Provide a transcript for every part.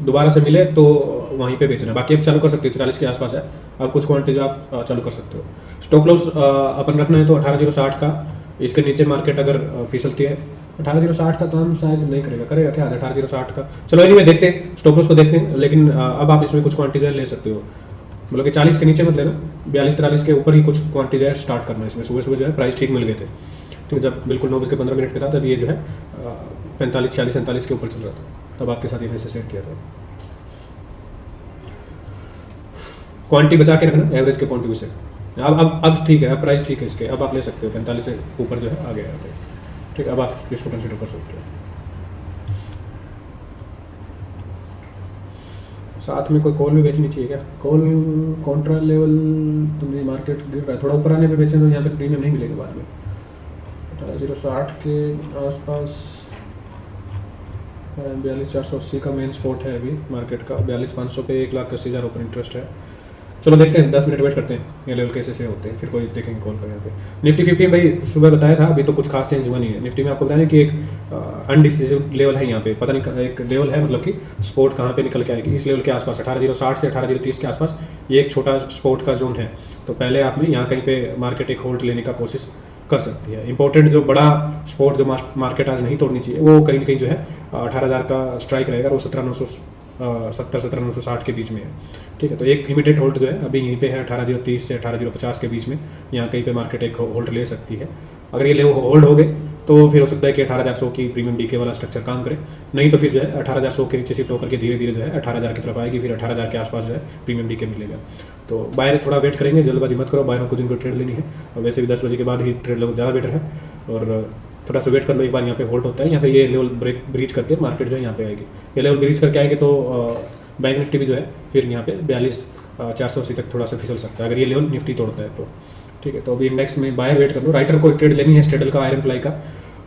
दोबारा से मिले तो वहीं पे बेचना। बाकी आप चालू कर सकते हो 43 के आसपास है, अब कुछ क्वांटिटी आप चालू कर सकते हो। स्टॉप लॉस अपन रखना है तो 18,060 का, इसके नीचे मार्केट अगर फिसलती है 18,060 का तो हम शायद नहीं करेगा क्या आज 18,060 का। चलो एनीवे देखते हैं, स्टॉप लॉस को देखते हैं, लेकिन अब आप इसमें कुछ क्वांटिटी ले सकते हो। मतलब कि 40 के नीचे मत लेना, 42-43 के ऊपर ही कुछ क्वांटिटी स्टार्ट करना है इसमें। सुबह सुबह जो है प्राइस ठीक मिल गए थे, ठीक है, जब बिल्कुल 9:15 पे था तब ये जो है 45, 40, 47 के ऊपर चल रहा था, तब आपके साथ ये मैंने सेट किया था। क्वांटिटी बचा के रखना एवरेज के क्वांटिटी से। अब ठीक है, अब प्राइस ठीक है इसके, अब आप ले सकते हो 45 से ऊपर जो है आ गया है, ठीक है, अब आप इसको कंसिडर कर सकते हो। साथ में कोई कॉल भी बेचनी चाहिए क्या? कॉल कॉन्ट्रा लेवल तो नहीं, मार्केट गिर रहा है, थोड़ा ऊपर आने पे बेचें तो यहाँ पे प्रीमियम नहीं मिलेगा बाद में। 18,060 के आसपास 42,480 का मेन स्पॉट है अभी मार्केट का, 42,500 पे 1,80,000 ऊपर इंटरेस्ट है। चलो देखते हैं, 10 मिनट वेट करते हैं, ये लेवल कैसे से होते हैं, फिर कोई देखेंगे कॉल कर। यहाँ पे निफ्टी 50 में भाई सुबह बताया था, अभी तो कुछ खास चेंज हुआ नहीं है। निफ्टी में आपको बताया कि एक अनडिसिसिव लेवल है यहाँ पे, पता नहीं एक लेवल है, मतलब कि स्पोर्ट कहाँ पे निकल के आएगी। इस लेवल के आसपास 18,060 से 18,030 के आसपास ये एक छोटा स्पोर्ट का जोन है, तो पहले आपने यहाँ कहीं पे मार्केट एक होल्ड लेने का कोशिश कर सकती है। इंपॉर्टेंट जो बड़ा स्पोर्ट जो मार्केट आज नहीं तोड़नी चाहिए, वो कहीं ना कहीं जो है 18,000 का स्ट्राइक रहेगा, वो 17,960 के बीच में है, ठीक है। तो एक इमीडिएट होल्ड जो है अभी यहीं पे है 18,030 से 18,050 के बीच में, यहाँ कहीं पे मार्केट एक होल्ड ले सकती है। अगर ये ले होल्ड हो गए तो फिर हो सकता है कि 18,100 की प्रीमियम डीके वाला स्ट्रक्चर काम करे, नहीं तो फिर जो है 18,100 के नीचे शिफ्ट होकर के धीरे धीरे जो है 18,000 की तरफ आएगी, फिर 18,000 के आसपास जो है प्रीमियम डीके मिलेगा। तो बायर थोड़ा वेट करेंगे, जल्दबाजी मत करो, बायरों को जिनको ट्रेड लेनी है, और वैसे भी 10 बजे के बाद ही ट्रेड लो ज़्यादा बेटर है, और थोड़ा सा वेट कर लो, एक बार यहाँ पे होल्ड होता है, यहाँ पे ये लेवल ब्रीच करके मार्केट जो है यहाँ पे आएगी। ये लेवल ब्रीच करके आएगी तो बैंक निफ्टी भी जो है फिर यहाँ पे 42,480 तक थोड़ा सा फिसल सकता है, अगर ये लेवल निफ्टी तोड़ता है तो, ठीक है। तो अभी इंडेक्स में बायर वेट कर लो, राइटर को ट्रेड लेनी है स्टेडल का, आयरन फ्लाई का,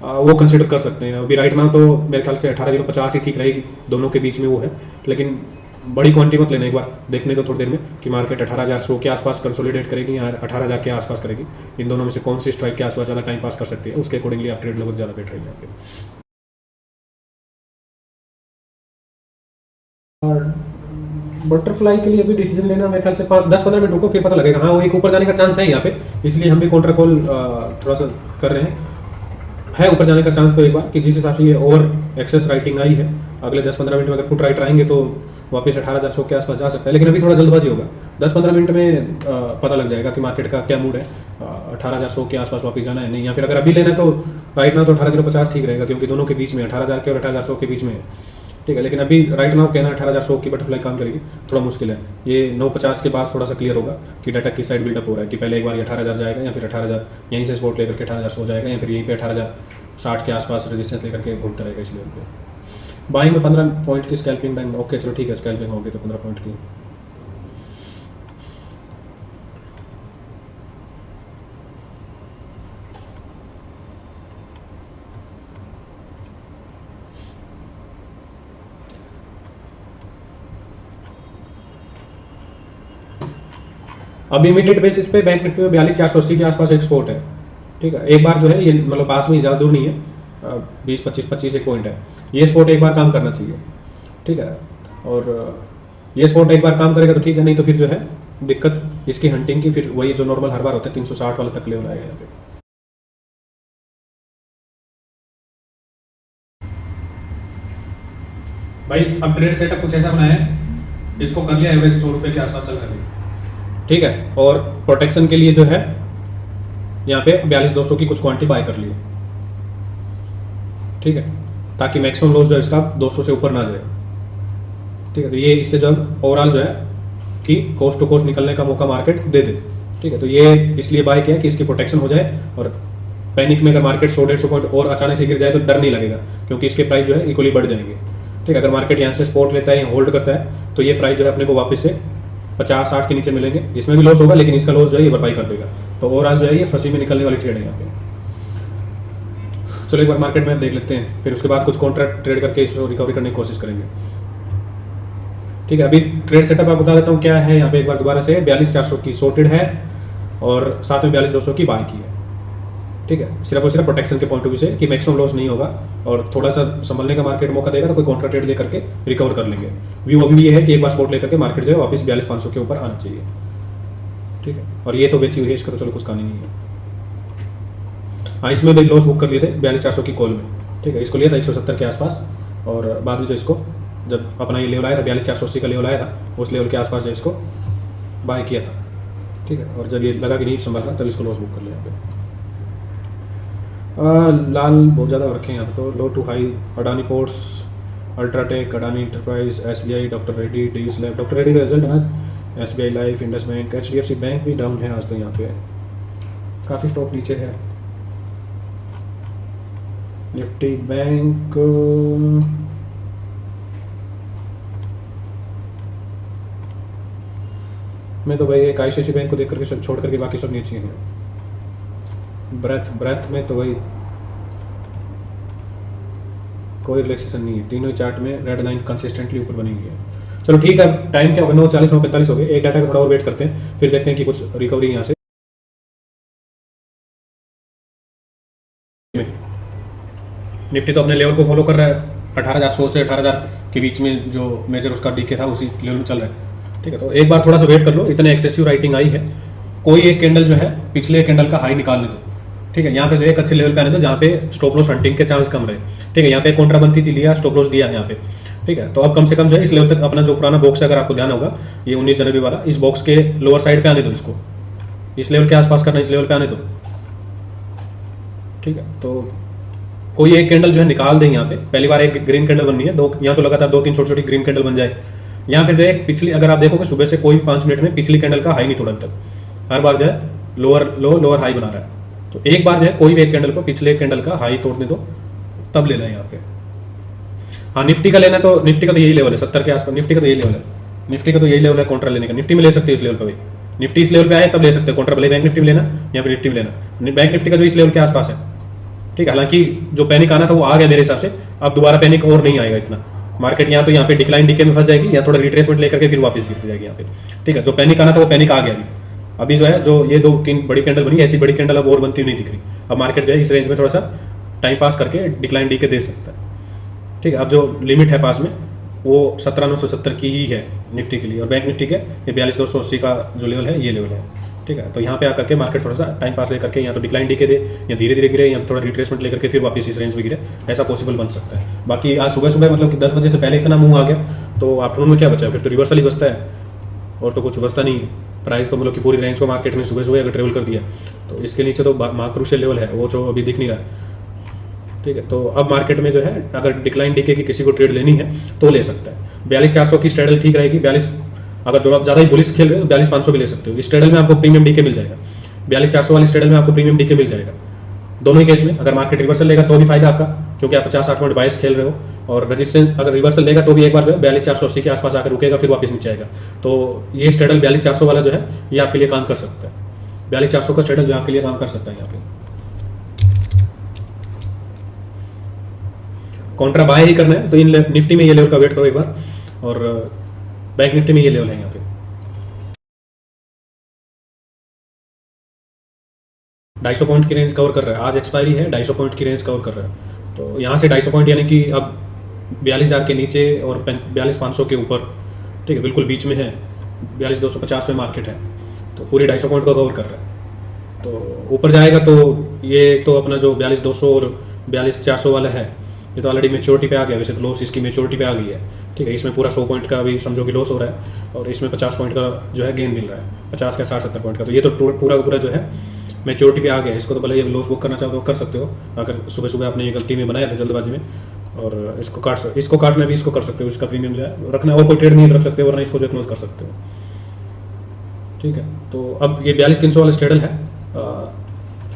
वो कंसिडर कर सकते हैं। अभी राइट नाउ तो मेरे ख्याल से 18,050 ही ठीक रहेगी, दोनों के बीच में वो है, लेकिन बड़ी क्वांटिटी मत लेना, एक बार देखने दो थोड़ी देर में कि मार्केट 18,100 के आसपास कंसोलिडेट करेगी या 18,000 के आसपास करेगी, इन दोनों में से कौन सी स्ट्राइक के आसपास ज़्यादा टाइम पास कर सकती है, उसके अकॉर्डिंगली आप ट्रेड लोगे ज़्यादा बेटर रहेगी यहाँ पे। और बटरफ्लाई के लिए अभी डिसीजन लेना मेरे ख्याल से 10-15 मिनट रुको, फिर पता लगेगा। हाँ, वो एक ऊपर जाने का चांस है यहाँ पे, इसलिए हम भी काउंटर कॉल थोड़ा सा कर रहे हैं, है ऊपर जाने का चांस तो एक बार, कि जिस हिसाब से ये ओवर एक्सेस राइटिंग आई है, अगले 10-15 मिनट में अगर पुट राइटर आएंगे तो वापस 18,100 के आसपास जा सकता है, लेकिन अभी थोड़ा जल्दबाजी होगा। 10-15 मिनट में पता लग जाएगा कि मार्केट का क्या मूड है, 18,100 के आसपास वापस जाना है नहीं, या फिर अगर अभी लेना है तो राइट नाउ तो 18,050 ठीक रहेगा, क्योंकि दोनों के बीच में 18,000 के और 18,100 के बीच में है, ठीक है। लेकिन अभी राइट नाउ कहना 18,100 की बटरफ्लाई काम करेगी थोड़ा मुश्किल है, ये 950 के पास थोड़ा सा क्लियर होगा कि डाटा की साइड बिल्डअप हो रहा है, कि पहले एक बार 18,000 जाएगा, या फिर 18,000 यहीं से सपोर्ट लेकर के 18,100 जाएगा, या फिर यहीं पे 18,060 के आसपास रेजिस्टेंस लेकर के घूमता रहेगा इस लेवल पे। बाइंग में 15 पॉइंट की स्कैल्पिंग बैंक, ओके चलो ठीक है, स्कैल्पिंग होगी तो 15 पॉइंट की। अब इमीडिएट बेसिस पे बैंक निफ्टी में 42,480 के आसपास एक सपोर्ट है, ठीक है। एक बार जो है ये मतलब पास में ही, ज़्यादा दूर नहीं है, 20-25 एक पॉइंट है, ये सपोर्ट एक बार काम करना चाहिए, ठीक है। और ये सपोर्ट एक बार काम करेगा तो ठीक है, नहीं तो फिर जो है दिक्कत इसकी हंटिंग की, फिर वही जो नॉर्मल हर बार होता है 360 वाले तक लेवल आएगा यहाँ पे। भाई अब ट्रेड सेटअप कुछ ऐसा बनाया है, इसको कर लिया एवरेज 100 रुपये के आसपास चल रहा है, ठीक है। और प्रोटेक्शन के लिए जो है यहाँ पे 42,200 की कुछ क्वांटिटी बाय कर ली है, ठीक है, ताकि मैक्सिमम लॉस जो है इसका 200 से ऊपर ना जाए, ठीक है। तो ये इससे जो ओवरऑल जो है कि कोस्ट टू कोस्ट निकलने का मौका मार्केट दे दे, ठीक है। तो ये इसलिए बाय किया कि इसकी प्रोटेक्शन हो जाए, और पैनिक में अगर मार्केट 100-150 पॉइंट और अचानक से गिर जाए तो डर नहीं लगेगा, क्योंकि इसके प्राइस जो है इक्वली बढ़ जाएंगे, ठीक है। अगर मार्केट यहाँ से सपोर्ट लेता है या होल्ड करता है तो ये प्राइस जो है अपने को वापस से 50-60 के नीचे मिलेंगे, इसमें भी लॉस होगा, लेकिन इसका लॉस जो है ये भरपाई कर देगा। तो ओवरऑल जो है ये फंसी में निकलने वाली ट्रेड है यहाँ पे। चलो एक बार मार्केट में देख लेते हैं, फिर उसके बाद कुछ कॉन्ट्रैक्ट ट्रेड करके इसको रिकवरी करने की कोशिश करेंगे, ठीक है। अभी ट्रेड सेटअप आपको बता देता हूँ क्या है यहाँ पे, एक बार दोबारा से 42,400 की सॉर्टेड है, और साथ में 42,200 की बाय की है, ठीक है, सिर्फ और सिर्फ प्रोटेक्शन के पॉइंट ऑफ व्यू से कि मैक्सिमम लॉस नहीं होगा और थोड़ा सा संभलने का मार्केट मौका देगा तो कोई कॉन्ट्रा ट्रेड लेकर के रिकवर कर लेंगे। व्यू अभी भी ये है कि एक बार स्पॉट लेकर के मार्केट जो है वापस 42,500 के ऊपर आना चाहिए। ठीक है, और ये तो बेची हुई है, इसका तो चलो कुछ कहानी नहीं है। हाँ, इसमें भी लॉस बुक कर लिए थे 42,400 की कॉल में। ठीक है, इसको लिया था 170 के आसपास और बाद में जो इसको जब अपना ये लेवल आया था 42,480 का लेवल आया था, उस लेवल के आसपास जो इसको बाय किया था। ठीक है, और जब ये लगा कि नहीं संभल रहा तब इसको लॉस बुक कर लिया यहाँ पे। लाल बहुत ज़्यादा रखे हैं यहाँ पे, तो low to high Adani ports, UltraTech, Adani enterprise, SBI, doctor Reddy, डी स्लैब। डॉक्टर रेड्डी का रिजल्ट है आज, SBI life, Indus bank, HDFC bank भी डाउन है आज तो यहाँ पे, काफ़ी स्टॉक नीचे है। निफ्टी बैंक में तो भाई एक ICICI बैंक को देख करके सब छोड़ करके बाकी सब नीचे हैं। ब्रेथ में तो भाई कोई रिलैक्सेशन नहीं है, तीनों चार्ट में रेड लाइन कंसिस्टेंटली ऊपर बनी हुई है। चलो ठीक है, टाइम क्या होगा, 9:40 9:45 हो गए। एक डाटा का थोड़ा और वेट करते हैं, फिर देखते हैं कि कुछ रिकवरी यहाँ से। निफ्टी तो अपने लेवल को फॉलो कर रहा है, 18,100 से 18,000 के बीच में जो मेजर उसका डीके था उसी लेवल में चल रहा है। ठीक है, तो एक बार थोड़ा सा वेट कर लो, इतने एक्सेसिव राइटिंग आई है, कोई एक कैंडल जो है पिछले कैंडल का हाई निकालने दो। ठीक है, यहाँ पे जो एक अच्छे लेवल पे आने दो जहाँ पे स्टॉप लॉस हंटिंग के चांस कम रहे। ठीक है, यहाँ पे कॉन्ट्रा बनती थी, लिया स्टॉप लॉस दिया यहाँ पे। ठीक है, तो अब कम से कम जो है इस लेवल तक अपना जो पुराना बॉक्स है, अगर आपको ध्यान होगा ये 19 जनवरी वाला, इस बॉक्स के लोअर साइड पे आने दो, इसको इस लेवल के आसपास करना, इस लेवल पे आने दो। ठीक है, तो कोई एक कैंडल जो है निकाल दें यहाँ पे। पहली बार एक ग्रीन कैंडल बननी है, दो यहाँ तो लगातार 2-3 छोटी छोटी ग्रीन कैंडल बन जाए। यहाँ पे जो है पिछली, अगर आप देखोगे सुबह से कोई 5 मिनट में पिछली कैंडल का हाई नहीं तोड़ा अभी तक, हर बार जो है लोअर लो लोअर हाई बना रहा है। तो एक बार जो है कोई भी एक कैंडल को पिछले कैंडल का हाई तोड़ने दो, तब लेना है यहाँ पे। हाँ, निफ्टी का लेना तो निफ्टी का तो यही लेवल है 70 के आसपास, निफ्टी का तो यही लेवल है, निफ्टी का तो यही लेवल है कॉन्ट्रा लेने का। निफ्टी में ले सकते हो इस लेवल पर भी, निफ्टी इस लेवल पे आए तब ले सकते हो कॉन्ट्रा, भले बैंक निफ्टी में लेना या फिर निफ्टी में लेना। बैंक निफ्टी का जो इस लेवल के आसपास है। ठीक है, हालांकि जो पैनिक आना था वो आ गया मेरे हिसाब से, अब दोबारा पैनिक और नहीं आएगा इतना। मार्केट यहाँ तो यहाँ पे डिक्लाइन डीके में फंस जाएगी या थोड़ा रिट्रेसमेंट लेकर के फिर वापस गिरती जाएगी यहाँ पे। ठीक है, जो पैनिक आना था वो पैनिक आ गया अभी जो है, जो ये 2-3 बड़ी कैंडल बनी, ऐसी बड़ी कैंडल अब और बनती नहीं दिख रही। अब मार्केट जो है इस रेंज में थोड़ा सा टाइम पास करके डिक्लाइन डीके दे सकता है। ठीक है, अब जो लिमिट है पास में वो 17,970 की ही है निफ्टी के लिए, और बैंक निफ्टी के ये 42,280 का जो लेवल है ये लेवल है। ठीक है, तो यहाँ पे आकर के मार्केट थोड़ा सा टाइम पास लेकर के या तो डिक्लाइन डीके दे या धीरे धीरे गिरे या थोड़ा रिट्रेसमेंट लेकर के फिर वापस इस रेंज में गिरे, ऐसा पॉसिबल बन सकता है। बाकी आज सुबह सुबह मतलब कि 10 बजे से पहले इतना मूव आ गया, तो आफ्टरनून में क्या बचा, फिर तो रिवर्सल ही बचता है और तो कुछ बचता नहीं है। प्राइस तो मतलब कि पूरी रेंज को मार्केट में सुबह सुबह अगर ट्रेवल कर दिया तो इसके नीचे तो क्रूशियल लेवल है वो जो अभी दिख नहीं रहा है। ठीक है, तो अब मार्केट में जो है अगर डिक्लाइन डीके की किसी को ट्रेड लेनी है तो ले सकता है। 42,400 की स्ट्रेडल ठीक रहेगी, 42 अगर आप ज़्यादा ही बुलिश खेल रहे हो 42,500 भी ले सकते हो। इस स्ट्रेडल में आपको प्रीमियम डीके मिल जाएगा, 42,400 वाली स्ट्रेडल में आपको प्रीमियम डीके मिल जाएगा। दोनों ही केस में अगर मार्केट रिवर्सल लेगा तो भी फायदा आपका, क्योंकि आप 50-60 पॉइंट बाइस खेल रहे हो, और रजिस्टेंस अगर रिवर्सल लेगा तो भी एक बार जो है 42,480 के आसपास आकर रुकेगा, फिर वापस नीचे आएगा। तो ये स्ट्रेडल 42,400 वाला जो है ये आपके लिए काम कर सकता है। 42,400 का स्ट्रेडल जो आपके लिए काम कर सकता है। यहाँ पे कॉन्ट्रा बाय ही करना है तो इन निफ्टी में ये लेवल का वेट करो एक बार, और बैंक निफ्टी में ये लेवल है यहाँ पे 250 पॉइंट की रेंज कवर कर रहा है। आज एक्सपायरी है, 250 पॉइंट की रेंज कवर कर रहा है। तो यहाँ से 250 पॉइंट यानी कि अब 42,000 के नीचे और 42,500 के ऊपर। ठीक है, बिल्कुल बीच में है, 42,250 में मार्केट है, तो पूरी 250 पॉइंट को कवर कर रहा है। तो ऊपर जाएगा तो ये तो अपना जो 42,200 और 42,400 वाला है ये तो ऑलरेडी मेच्योरिटी पे आ गया। वैसे तो लॉस इसकी मेच्योरिटी पे आ गई है। ठीक है, इसमें पूरा 100 पॉइंट का भी समझो कि लॉस हो रहा है, और इसमें 50 पॉइंट का जो है गेन मिल रहा है, 50 का 60-70 पॉइंट का। तो ये तो पूरा पूरा जो है मेच्योरिटी पे आ गया। इसको तो भले ये लॉस बुक करना चाहो तो कर सकते हो, अगर सुबह सुबह आपने ये गलती में बनाया था जल्दबाजी में, और इसको काटना भी इसको कर सकते हो, इसका प्रीमियम जो है रखना, और कोई ट्रेड नहीं रख सकते, वरना इसको जो क्लोज कर सकते हो। ठीक है, तो अब ये 42,300 वाला स्ट्रेडल है,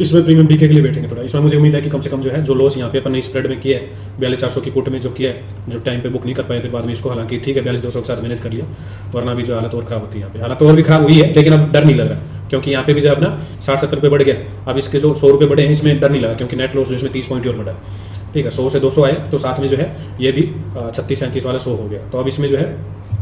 इसमें प्रीमियम डीके के लिए बैठेंगे थोड़ा। इसमें मुझे उम्मीद है कि कम से कम जो है जो लॉस यहाँ पे अपन ने स्प्रेड में किया है 42,400 की पुट में जो किया है, जो टाइम पे बुक नहीं कर पाए थे बाद में इसको, हालांकि ठीक है 42,200 के साथ मैनेज कर लिया, वरना भी जो हालत और खराब होती है यहाँ पे। हालत और भी खराब हुई है, लेकिन अब डर नहीं लग रहा, क्योंकि यहाँ पे भी जो अपना 60-70 रुपये बढ़ गया। अब इसके जो 100 रुपये बढ़े हैं इसमें डर नहीं लगा, क्योंकि नेट लॉस जो इसमें 30 पॉइंट और बढ़ा। ठीक है, 100 से 200 आए तो साथ में जो है ये भी 36-37 वाला 100 हो गया। तो अब इसमें जो है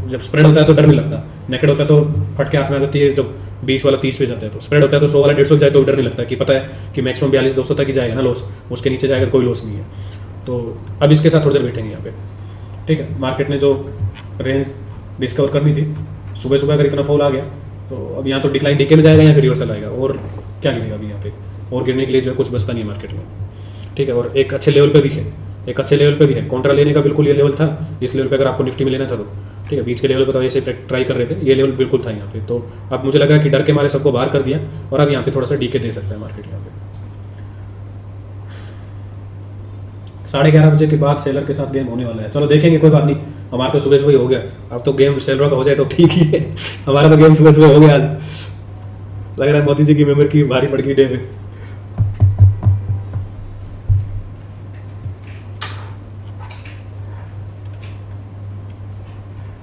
जब स्प्रेड होता है तो डर नहीं लगता, नेकेड होता है तो फट के हाथ में आ जाती है, जब 20 वाला 30 पे जाता है, तो स्प्रेड होता है तो 100 वाला 150 जाए तो डर नहीं लगता कि पता है कि मैक्सिमम 42-200 तक ही जाएगा ना लॉस, उसके नीचे जाएगा तो कोई लॉस नहीं है। तो अब इसके साथ थोड़ी देर बैठेंगे यहाँ पे, ठीक है। मार्केट ने जो रेंज डिस्कवर करनी थी, सुबह सुबह अगर इतना फॉल आ गया तो अब यहाँ तो डिक्लाइन डीके में जाएगा या फिर रिवर्सल आएगा, और क्या गिरेगा अभी यहाँ पे, और गिरने के लिए जो है कुछ बचता नहीं है मार्केट में, ठीक है। और एक अच्छे लेवल पे भी है, एक अच्छे लेवल पे भी है, कॉन्ट्रा लेने का बिल्कुल ये लेवल था, इस लेवल पे अगर आपको निफ्टी में लेना था तो ठीक है। बीच के लेवल पे तो ऐसे ट्राई कर रहे थे, ये लेवल बिल्कुल था यहाँ पे। तो अब मुझे लग रहा है कि डर के मारे सबको बाहर कर दिया, और अब यहाँ पे थोड़ा सा डीके दे सकता है मार्केट यहाँ पे। 11:30 बजे के बाद सेलर के साथ गेम होने वाला है, चलो देखेंगे, कोई बात नहीं। हमारा तो सुबह सुबह ही हो गया, अब तो गेम सेलरों का हो जाए तो ठीक ही है। हमारा तो गेम सुबह सुबह हो गया आज, लग रहा है मोदी जी की मेमोरी की भारी पड़ गई डे में।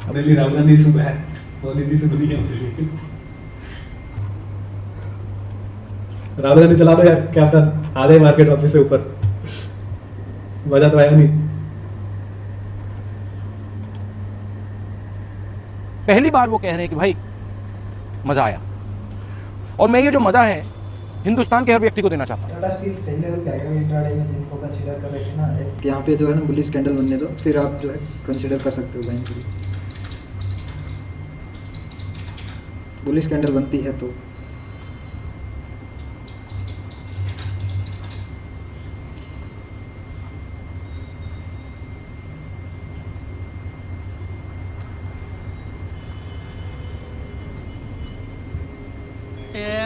अपने लिए राहुल गांधी सुबह है, मोदी जी सुबह नहीं है अपने लिए। राहुल गांधी चला दो यार, क्या पता आ जाए मार्केट वापस से ऊपर, मजा तो आया नहीं। पहली बार वो कह रहे हैं कि भाई मजा आया, और मैं ये जो मजा है हिंदुस्तान के हर व्यक्ति को देना चाहता हूँ। सही लेवल पे आएगा इंट्राडे में, जिनको कंसीडर कर रहे थे ना, यहाँ पे जो है ना बुलिश कैंडल बनने दो, फिर आप जो है कंसीडर कर सकते हो बाइंग के लिए। बुलिश कैंडल बनती है तो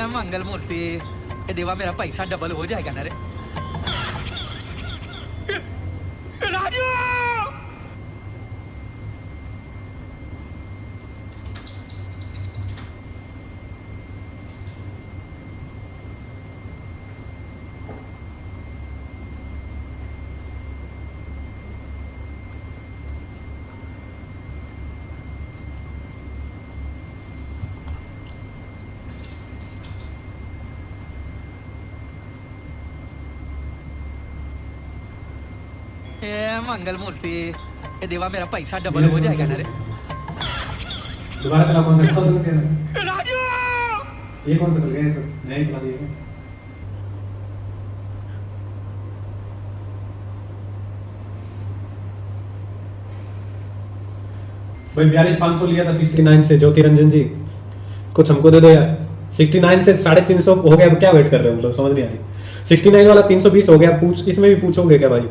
मंगल मूर्ति, ये देवा मेरा पैसा डबल हो जाएगा ना रे। राजू मंगल मूर्ति, ये देवा मेरा पैसा डबल हो जाएगा ना रे। दोबारा चला, कौन सा चल गया राजू ये कौन सा चल गया, तो नया चला दिया। भाई 42,500 लिया था 69 से, ज्योति रंजन जी कुछ हमको दे दो यार। 69 से 350 हो गया, क्या वेट कर रहे हो, मतलब समझ नहीं आ रही। 69 वाला 320 हो गया, पूछ इसमें भी पूछोगे क्या भाई?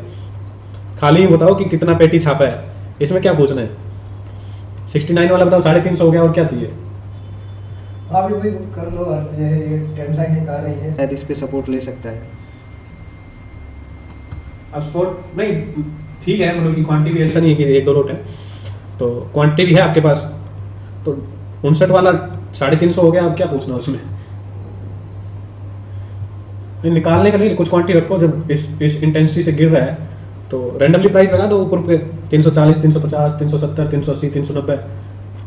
खाली ही बताओ कि कितना पेटी छापा है, इसमें क्या पूछना है। 69 वाला बताओ 350 हो गया, और क्या चाहिए? आप भी बुक कर लो, ये ट्रेंड लाइन आ रही है, शायद इस पे सपोर्ट ले सकता है। अब सपोर्ट नहीं, ठीक है, मतलब कि क्वांटिटी भी ऐसा नहीं है कि 1-2 लोट है, तो क्वांटिटी भी है आपके पास। तो 59 वाला 350 हो गया, अब क्या पूछना उसमें? नहीं, निकालने का नहीं, कुछ क्वांटिटी रखो। जब इस इंटेंसिटी से गिर रहा है तो रैंडमली प्राइस लगा दो ऊपर पे, 340, 350, 370, 380, 390,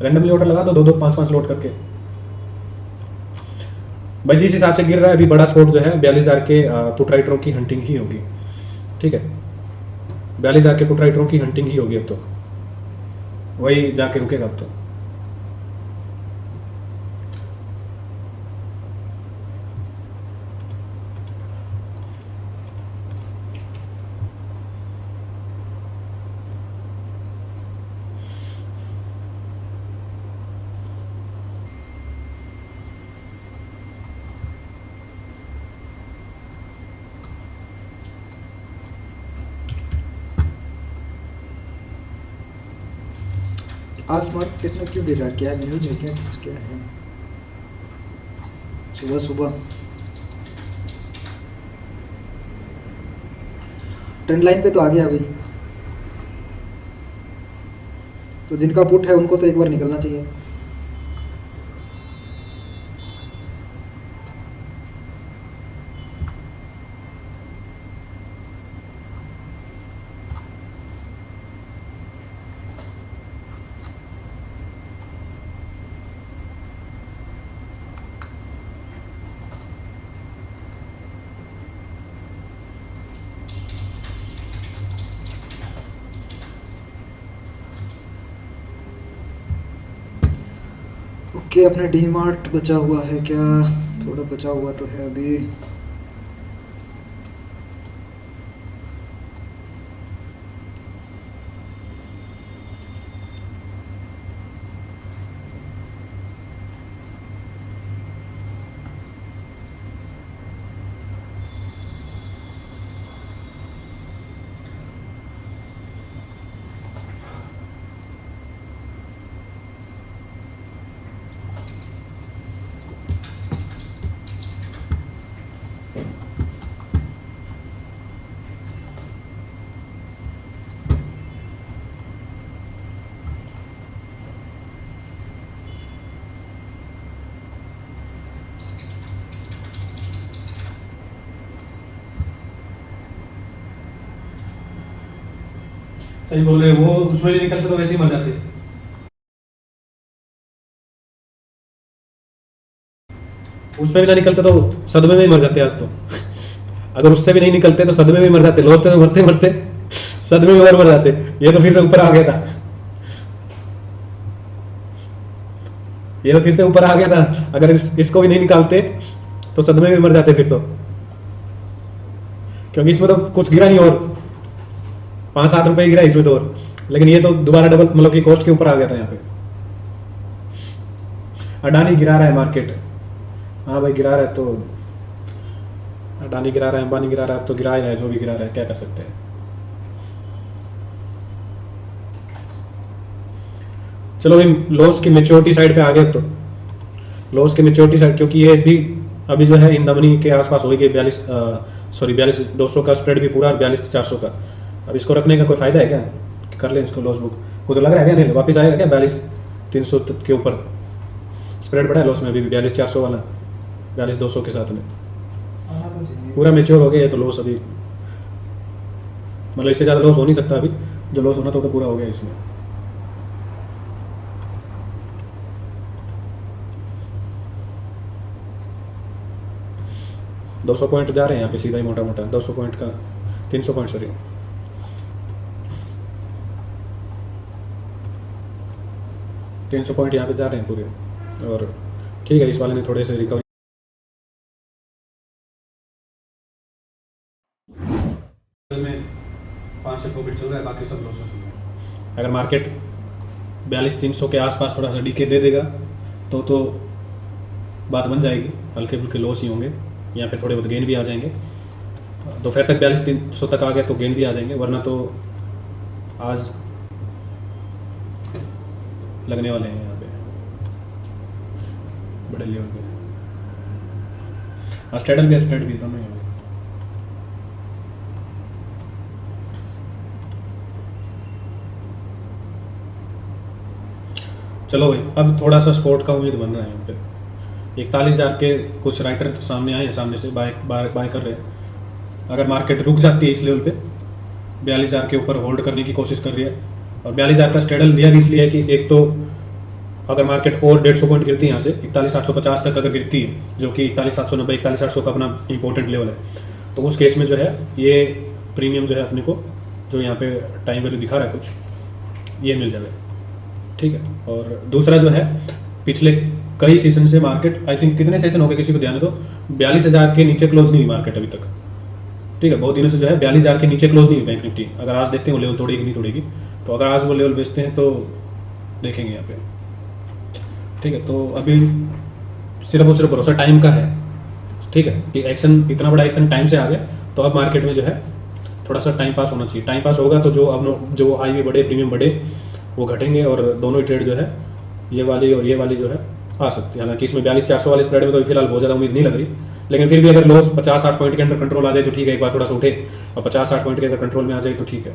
रैंडमली ऑर्डर लगा दो, 2-2, 5-5 लोड करके। भाई जिस हिसाब से गिर रहा है अभी, बड़ा स्पोर्ट जो है 42,000 के पुट राइटरों की हंटिंग ही होगी, ठीक है। 42,000 के पुट राइटरों की हंटिंग ही होगी अब तो, वही जाके रुकेगा अब तो। आज मार्केट में क्यों गिर रहा है, क्या न्यूज है, क्या कुछ क्या है? सुबह सुबह ट्रेंड लाइन पे तो आ गया अभी, तो जिनका पुट है उनको तो एक बार निकलना चाहिए। बाकी अपने डी मार्ट बचा हुआ है क्या? थोड़ा बचा हुआ तो है अभी। सही बोल रहे हैं, वो उसमें नहीं निकलते तो वैसे ही मर जाते। उसमें भी ना निकलते तो सदमे में ही मर जाते आज तो। अगर उससे भी नहीं निकलते तो सदमे में ही मर जाते, लॉस तो मरते मरते सदमे में मर जाते। ये तो फिर से ऊपर आ गया था, ये तो फिर से ऊपर आ गया था। अगर इसको भी नहीं निकालते तो सदमे में मर जाते फिर तो, क्योंकि इसमें तो कुछ गिरा नहीं और 5-7 रुपए गिरा इसमें तो, और लेकिन ये तो दोबारा डबल मतलब कि कॉस्ट के ऊपर आ गया था यहाँ पे। अडानी गिरा रहा है मार्केट, हाँ भाई गिरा रहा है तो, अडानी गिरा रहा है, अंबानी गिरा रहा है तो गिरा ही रहा है, जो भी गिरा रहा है क्या कर सकते हैं। चलो भाई लॉस की मेच्योरिटी साइड पे आ गए, तो लॉस की मेच्योरिटी साइड, क्योंकि ये भी अभी जो है इन दमनी के आसपास हो गई 4200 का स्प्रेड भी पूरा, 42,400 का। अब इसको रखने का कोई फायदा है क्या? कर लें इसको लॉस बुक, वो तो लग रहा है क्या नहीं वापस आएगा क्या 42,300 के ऊपर? स्प्रेड बढ़ा है लॉस में अभी भी 42,400 वाला, 42,200 के साथ में पूरा मेच्योर हो गया है, तो लॉस अभी मतलब इससे ज़्यादा लॉस हो नहीं सकता अभी, जो लॉस होना था तो पूरा हो गया इसमें। $200 पॉइंट जा रहे हैं यहाँ पे सीधा ही मोटा मोटा, 200 पॉइंट का 300 पॉइंट सॉरी 300 पॉइंट यहाँ पे जा रहे हैं पूरे, और ठीक है इस वाले ने थोड़े से रिकवरी में 5-6 प्रॉफिट चल रहा है, बाकी सब लॉस में चल रहा है। अगर मार्केट 42,300 के आसपास थोड़ा सा डीके दे देगा तो बात बन जाएगी, हल्के फुल्के लॉस ही होंगे, यहाँ पे थोड़े बहुत गेन भी आ जाएंगे। दोपहर तक 42,300 तक आ गया तो गेन भी आ जाएंगे, वरना तो आज लगने वाले हैं यहाँ पे बड़े लेवल पे। आज स्ट्रेडल भी स्प्रेड भी दोनों ही। चलो भाई अब थोड़ा सा स्पोर्ट का उम्मीद बन रहा है यहाँ पे। 41,000 के कुछ राइटर सामने आए हैं, सामने से बाय कर रहे हैं। अगर मार्केट रुक जाती है इस लेवल पे 42,000 के ऊपर होल्ड करने की कोशिश कर रही है, और 42,000 का स्ट्रेडल लिया भी इसलिए है कि एक तो अगर मार्केट और 150 पॉइंट गिरती है यहाँ से 41,850 तक अगर गिरती है, जो कि 41,790 41,800 का अपना इंपॉर्टेंट लेवल है, तो उस केस में जो है ये प्रीमियम जो है अपने को जो यहाँ पे टाइम वैल्यू दिखा रहा है कुछ, ये मिल जाएगा। ठीक है, और दूसरा जो है पिछले कई सेशन से मार्केट आई थिंक कितने सेशन हो गए किसी को ध्यान दो, 42,000 के नीचे क्लोज नहीं हुई मार्केट अभी तक। ठीक है, बहुत दिनों से जो है 42,000 के नीचे क्लोज नहीं हुई बैंक निफ्टी। अगर आज देखते हैं वो लेवल तोड़ेगी नहीं तोड़ेगी, तो अगर आज वो लेवल बेचते हैं तो देखेंगे यहाँ पे। ठीक है, तो अभी सिर्फ और सिर्फ भरोसा टाइम का है। ठीक है, कि एक्शन इतना बड़ा एक्शन टाइम से आ गया, तो अब मार्केट में जो है थोड़ा सा टाइम पास होना चाहिए। टाइम पास होगा तो जो अब जो आई हुए बड़े प्रीमियम बड़े वो घटेंगे, और दोनों ही ट्रेड जो है ये वाली और ये वाली जो है आ सकती है। हालांकि इसमें 42,400 वाले स्प्रेड में तो फिलहाल बहुत ज़्यादा उम्मीद नहीं लग रही, लेकिन फिर भी अगर लॉस 50-60 पॉइंट के अंडर कंट्रोल आ जाए तो ठीक है, एक बार थोड़ा सा उठे और 50-60 पॉइंट के अगर कंट्रोल में आ जाए तो ठीक है।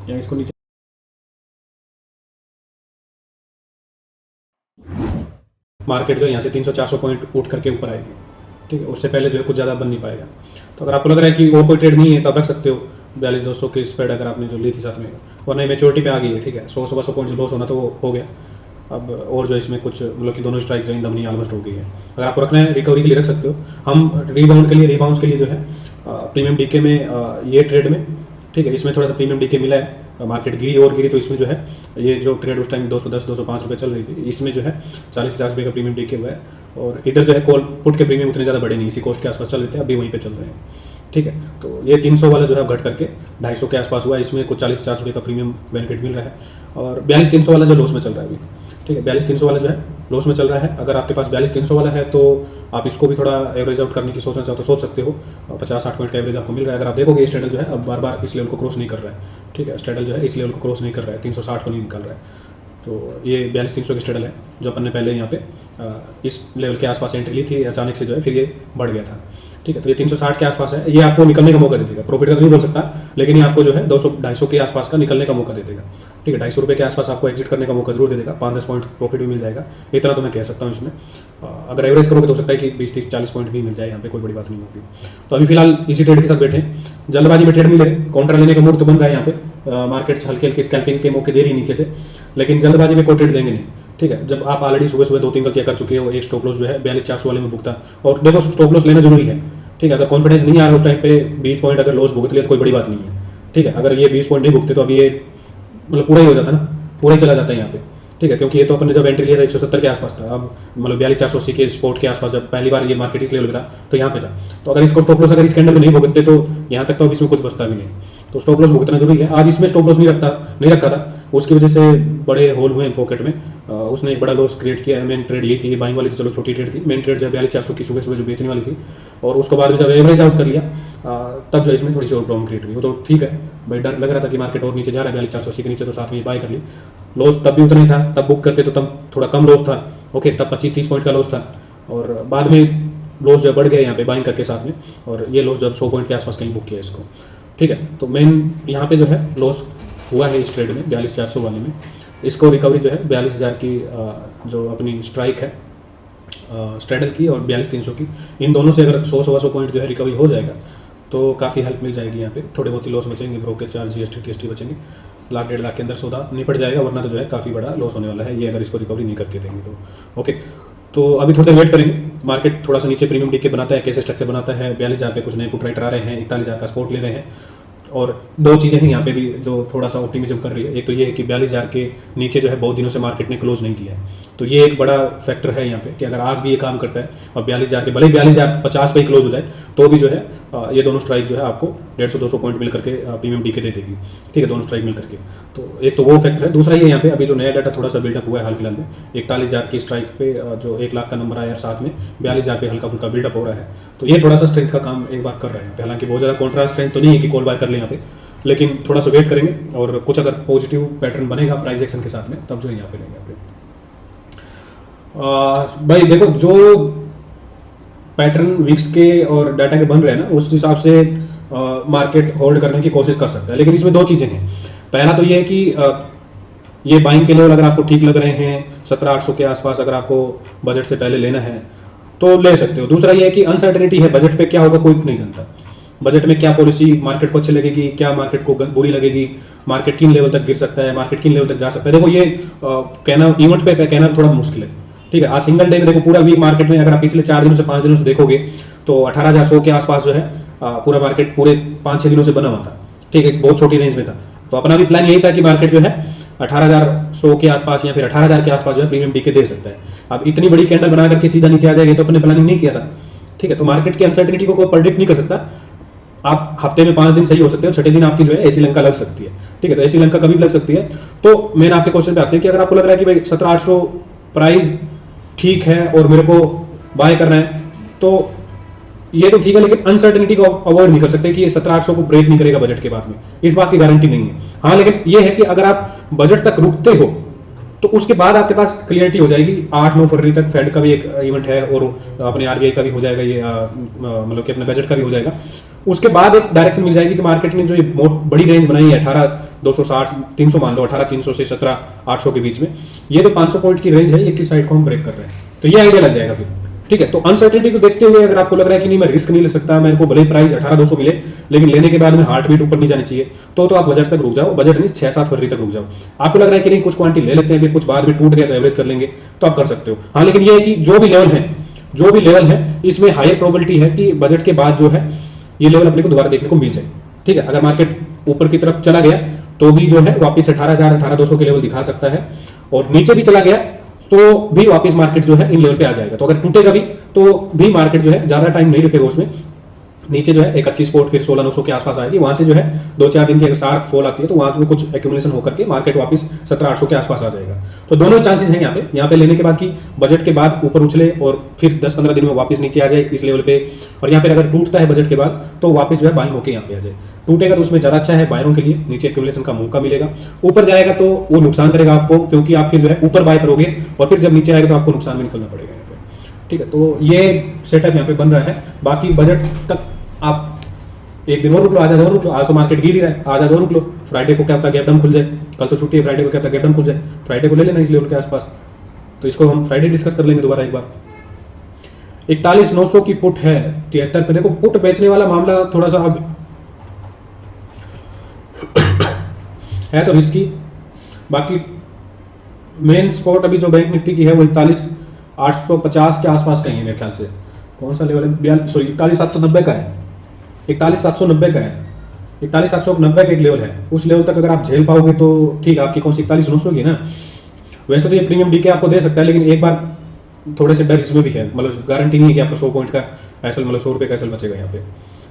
या इसको नीचे मार्केट जो है यहाँ से 300-400 पॉइंट उठ करके ऊपर आएगी। ठीक है, उससे पहले जो है कुछ ज़्यादा बन नहीं पाएगा। तो अगर आपको लग रहा है कि और कोई ट्रेड नहीं है तो आप रख सकते हो 42,200 की स्प्रेड अगर आपने जो ली थी साथ में, वरना मेच्योरिटी पे आ गई है। ठीक है, 100-150 पॉइंट जो लॉस होना था वो हो गया। अब और जो इसमें कुछ मतलब कि दोनों स्ट्राइक रेंज दमनी ऑलमोस्ट हो गई है। अगर आपको रखना है रिकवरी के लिए रख सकते हो। हम रिबाउंड के लिए जो है प्रीमियम डीके में ये ट्रेड में ठीक है, इसमें थोड़ा सा प्रीमियम डीके मिला है, मार्केट गिरी और गिरी तो इसमें जो है ये जो ट्रेड उस टाइम 210 205 रुपये चल रही थी, इसमें जो है 40-50 रुपये का प्रीमियम डीके हुआ है। और इधर जो है कॉल पुट के प्रीमियम उतने ज़्यादा बड़े नहीं, इसी कोस्ट के आसपास चल रहे थे, अभी वहीं पे चल रहे हैं। ठीक है, तो ये 300 वाला जो है घट करके 250 के आसपास हुआ है, इसमें कुछ 40-50 रुपये का प्रीमियम बेनिफिट मिल रहा है। और 42-300 वाला जो लॉस में चल रहा है अभी, ठीक है, 42-300 वाला जो है लॉस में चल रहा है। अगर आपके पास 42-300 वाला है तो आप इसको भी थोड़ा एवरेज आउट करने की सोचना चाहो तो सोच सकते हो, 50-60 पॉइंट का एवरेज आपको मिल रहा है। अगर आप देखोगे स्ट्रेडल जो है अब बार बार इस लेवल को क्रॉस नहीं कर रहा है, ठीक है, स्ट्रेडल जो है इस लेवल को क्रॉस नहीं कर रहा है, 360 को नहीं निकल रहा है। तो ये 42-300 की स्ट्रेडल है जो अपन ने पहले यहाँ पे इस लेवल के आसपास एंट्री ली थी, अचानक से जो है फिर ये बढ़ गया था। ठीक है, तो ये 360 के आसपास है, ये आपको निकलने का मौका दे देगा। प्रॉफिट का तो नहीं बोल सकता, लेकिन ये आपको जो है 200-250 के आसपास का निकलने का मौका दे देगा। ठीक है, 250 रुपये के आसपास आपको एग्जिट करने का मौका जरूर दे देगा, 5-10 पॉइंट प्रॉफिट भी मिल जाएगा, इतना तो मैं कह सकता हूँ इसमें। अगर एवरेज करोगे तो हो सकता है कि 20-30-40 पॉइंट भी मिल जाए, यहाँ पे कोई बड़ी बात नहीं होगी। तो अभी फिलहाल इसी ट्रेड के साथ बैठे हैं, जल्दबाजी में ट्रेड नहीं ले रहे, काउंटर लेने का मूड तो बन रहा है यहाँ पे, मार्केट हल्के हल्के स्कैल्पिंग के मौके दे रही है नीचे से, लेकिन जल्दबाजी में कोई ट्रेड देंगे नहीं। ठीक है, जब आप ऑलरेडी सुबह सुबह 2-3 गलतियाँ कर चुके हो, एक स्टॉप लॉस जो है 42-400 वाले में भुगता, और देखो स्टॉप लॉस लेना जरूरी है। ठीक है, अगर कॉन्फिडेंस नहीं आ रहा उस टाइम पे 20 पॉइंट अगर लॉस भुगत लिया तो कोई बड़ी बात नहीं है। ठीक है, अगर ये 20 पॉइंट नहीं भुगते तो अभी ये मतलब पूरा ही हो जाता ना, पूरा ही चला जाता है यहाँ पे। ठीक है, क्योंकि ये तो अपन ने जब एंट्री लिया था 170 के आसपास था, अब मतलब 42-480 के स्पोर्ट के आसपास जब पहली बार ये मार्केट इस लेवल पे था तो यहाँ पे था। तो अगर इसको स्टॉप लॉस अगर इस कैंडल में नहीं भुगतते तो यहाँ तक तो अब इसमें कुछ बचता भी नहीं, तो स्टॉप लॉस भुगतना जरूरी है। आज इसमें स्टॉप लॉस नहीं रखा था, उसकी वजह से बड़े होल हुए पॉकेट में, उसने एक बड़ा लॉस क्रिएट किया है। मेन ट्रेड ये थी, बाइंग वाली तो चलो छोटी ट्रेड थी, मेन ट्रेड जब 42-400 की सुबह सुबह जो बेचने वाली थी, और उसको बाद में जब एवरेज आउट कर लिया तब जो इसमें थोड़ी सी और प्रॉब्लम क्रिएट हुई। वो तो ठीक है भाई, डर लग रहा था कि मार्केट और नीचे जा रहा है 42-480 के नीचे, तो साथ में बाय कर ली। लॉस तब भी उतना ही था, तब बुक करते तो तब थोड़ा कम लॉस था, ओके, तब 25-30 पॉइंट का लॉस था, और बाद में लॉस जो बढ़ गया यहाँ पे बाइंग करके साथ में, और ये लॉस जब 100 पॉइंट के आसपास कहीं बुक किया इसको। ठीक है, तो मेन यहाँ पे जो है लॉस हुआ है इस ट्रेड में 42-400 वाले में। इसको रिकवरी जो है 42,000 की जो अपनी स्ट्राइक है स्ट्रेडल की और 42-300 की, इन दोनों से अगर 100-125 पॉइंट जो है रिकवरी हो जाएगा तो काफ़ी हेल्प मिल जाएगी। यहाँ पे थोड़े बहुत ही लॉस बचेंगे, ब्रोकेज चार्ज, GST TST बचेंगे, 1-1.5 लाख के अंदर सौदा निपट जाएगा, वरना तो जो है काफ़ी बड़ा लॉस होने वाला है ये अगर इसको रिकवरी नहीं करके देंगे तो। ओके, तो अभी थोड़ी देर वेट करेंगे, मार्केट थोड़ा सा नीचे प्रीमियम डीके बनाता है, कैसे स्ट्रक्चर बनाता है। 42,000 पे कुछ नए पुट राइटर आ रहे हैं, 41,000 का सपोर्ट ले रहे हैं, और दो चीज़ें हैं यहाँ पे भी जो थोड़ा सा ऑप्टिमिज्म कर रही है। एक तो ये है कि 42,000 के नीचे जो है बहुत दिनों से मार्केट ने क्लोज नहीं दिया है, तो ये एक बड़ा फैक्टर है यहाँ पे कि अगर आज भी ये काम करता है और 42,000 के भले 42,050 पे ही क्लोज हो जाए तो भी जो है ये दोनों स्ट्राइक जो है आपको 150-200 पॉइंट मिल करके प्रीमियम डीके दे देगी। ठीक है, दोनों स्ट्राइक मिल करके, तो एक तो वो फैक्टर है। दूसरा ये यहाँ पे अभी जो नया डाटा थोड़ा सा बिल्डअप हुआ है हाल फिलहाल में, 41,000 की स्ट्राइक पे जो 1 लाख का नंबर आया, साथ में 42,000 पे हल्का फुल्का बिल्डअप हो रहा है, तो ये थोड़ा सा स्ट्रेंथ का काम एक बार कर रहे हैं। हालांकि बहुत ज़्यादा कॉन्ट्रास्ट स्ट्रेंथ तो नहीं है कि कॉल बाय कर ले यहाँ पे, लेकिन थोड़ा सा वेट करेंगे, और कुछ अगर पॉजिटिव पैटर्न बनेगा प्राइस एक्शन के साथ में तब जो है यहाँ पे लेंगे। यहाँ पे भाई देखो, जो पैटर्न वीक्स के और डाटा के बन रहे हैं ना, उस हिसाब से मार्केट होल्ड करने की कोशिश कर सकता है। लेकिन इसमें दो चीज़ें हैं, पहला तो ये है कि ये बाइंग के लेवल अगर आपको ठीक लग रहे हैं 17,800 के आसपास, अगर आपको बजट से पहले लेना है तो ले सकते हो। दूसरा ये है कि अनसर्टेनिटी है, बजट पे क्या होगा कोई नहीं जानता, बजट में क्या पॉलिसी मार्केट को अच्छी लगेगी, क्या मार्केट को बुरी लगेगी, मार्केट किन लेवल तक गिर सकता है, मार्केट किन लेवल तक जा सकता है। देखो ये कहना इवेंट पे कहना थोड़ा मुश्किल है। ठीक है, आज सिंगल डे में देखो पूरा वीक मार्केट में अगर आप पिछले 4 दिनों से 5 दिनों से देखोगे तो 18,100 के आसपास जो है पूरा मार्केट पूरे 5-6 दिनों से बना हुआ था। ठीक है, बहुत छोटी रेंज में था, तो अपना भी प्लान यही था कि मार्केट जो है 18,100 के आसपास या फिर 18,000 के आसपास जो है प्रीमियम डीके दे सकता है। अब इतनी बड़ी कैंडल बना करके सीधा नीचे आ जाएगी तो अपने प्लानिंग नहीं किया था। ठीक है, तो मार्केट की अनसर्टेनिटी को कोई प्रेडिक्ट नहीं कर सकता। आप हफ्ते में 5 दिन सही हो सकते हो, छठे दिन आपकी जो है ऐसी लंका लग सकती है। ठीक है, तो ऐसी लंका कभी भी लग सकती है। तो मेन आपके क्वेश्चन पे आते हैं कि अगर आपको लग रहा है कि भाई 17,800 प्राइस ठीक है और मेरे को बाय करना है, तो ये तो ठीक है, लेकिन अनसर्टेनिटी को अवॉइड नहीं कर सकते कि ये 17,800 को ब्रेक नहीं करेगा बजट के बाद में, इस बात की गारंटी नहीं है। हाँ, लेकिन ये है कि अगर आप बजट तक रुकते हो तो उसके बाद आपके पास क्लियरिटी हो जाएगी। 8-9 फरवरी तक फेड का भी एक इवेंट है और अपने RBI का भी हो जाएगा, ये मतलब कि अपने बजट का भी हो जाएगा। उसके बाद एक डायरेक्शन मिल जाएगी कि मार्केट ने जो ये बड़ी रेंज बनाई है 18,260-300 मान लो, 18,300 से 17,800 के बीच में, ये तो 500 पॉइंट की रेंज है, ये किस साइड को हम ब्रेक कर रहे हैं, तो ये आइडिया लग जाएगा फिर। ठीक है, तो अनसर्टेनिटी को देखते हुए अगर आपको लग रहा है कि नहीं मैं रिस्क नहीं ले सकता, मेरे को भले ही प्राइस 18,200 मिले लेकिन लेने के बाद में हार्ट बीट ऊपर नहीं जानी चाहिए, तो आप बजट तक रुक जाओ, बजट नहीं 6-7 फरवरी तक रुक जाओ। आपको लग रहा है कि नहीं कुछ क्वांटिटी ले लेते हैं, फिर कुछ बाद में टूट गया तो एवरेज कर लेंगे, तो आप कर सकते हो। हाँ, लेकिन ये है कि जो भी लेवल है इसमें हायर प्रोबेबिलिटी है कि बजट के बाद जो है ये लेवल अपने को दोबारा देखने को मिल जाए। ठीक है, अगर मार्केट ऊपर की तरफ चला गया तो भी जो है वापस 18,000 18,200 के लेवल दिखा सकता है, और नीचे भी चला गया तो भी वापस मार्केट जो है इन लेवल पे आ जाएगा। तो अगर टूटेगा भी तो भी मार्केट जो है ज़्यादा टाइम नहीं रुकेगा उसमें, नीचे जो है एक अच्छी स्पोर्ट फिर 16,900 के आसपास आएगी, वहां से जो है 2-4 दिन की अगर शार्प फॉल आती है तो वहां पे कुछ एक्यूमुलेशन होकर के मार्केट वापस 17,800 के आसपास आ जाएगा। तो दोनों चांसेस हैं यहाँ पे लेने के बाद कि बजट के बाद ऊपर उछले और फिर 10-15 दिन में वापस नीचे आ जाए इस लेवल पे, और यहाँ पे अगर टूटता है बजट के बाद तो वापस जो है बाइंग होकर यहाँ पे आ जाए। टूटेगा तो उसमें ज़्यादा अच्छा है बायरों के लिए, नीचे एक्यूमुलेशन का मौका मिलेगा। ऊपर जाएगा तो वो नुकसान करेगा आपको, क्योंकि आप फिर जो है ऊपर बाय करोगे और फिर जब नीचे आएगा तो आपको नुकसान में निकलना पड़ेगा यहाँ पे। ठीक है, तो ये सेटअप यहाँ पे बन रहा है। बाकी बजट तक आप एक दिन और रुक लो, आज और रुक लो, आज तो मार्केट गिर ही रहा है, आज और रुक लो, फ्राइडे को क्या पता गैप डाउन खुल जाए, कल तो छुट्टी है, फ्राइडे को क्या पता गैप डाउन खुल जाए, फ्राइडे को ले लेना इस लेवल के आसपास। तो इसको हम फ्राइडे डिस्कस कर लेंगे दोबारा एक बार। 41,900 की पुट है 73 पे। देखो पुट बेचने वाला मामला थोड़ा सा अब है तो रिस्की। बाकी मेन स्पॉट अभी जो बैंक निफ्टी की है वो 41,850 के आसपास कहीं है मेरे ख्याल से। कौन सा लेवल है? सॉरी 41,790 का है, 41,790 का है, 41,790 का एक लेवल है। उस लेवल तक अगर आप झेल पाओगे तो ठीक है, आपकी कौन सी 41,900 की ना। वैसे तो ये प्रीमियम डीके आपको दे सकता है, लेकिन एक बार थोड़े से डर इसमें भी है, मतलब गारंटी नहीं है कि आपका 100 पॉइंट का एसएल, मतलब 100 रुपये का एसएल बचेगा। यहाँ पे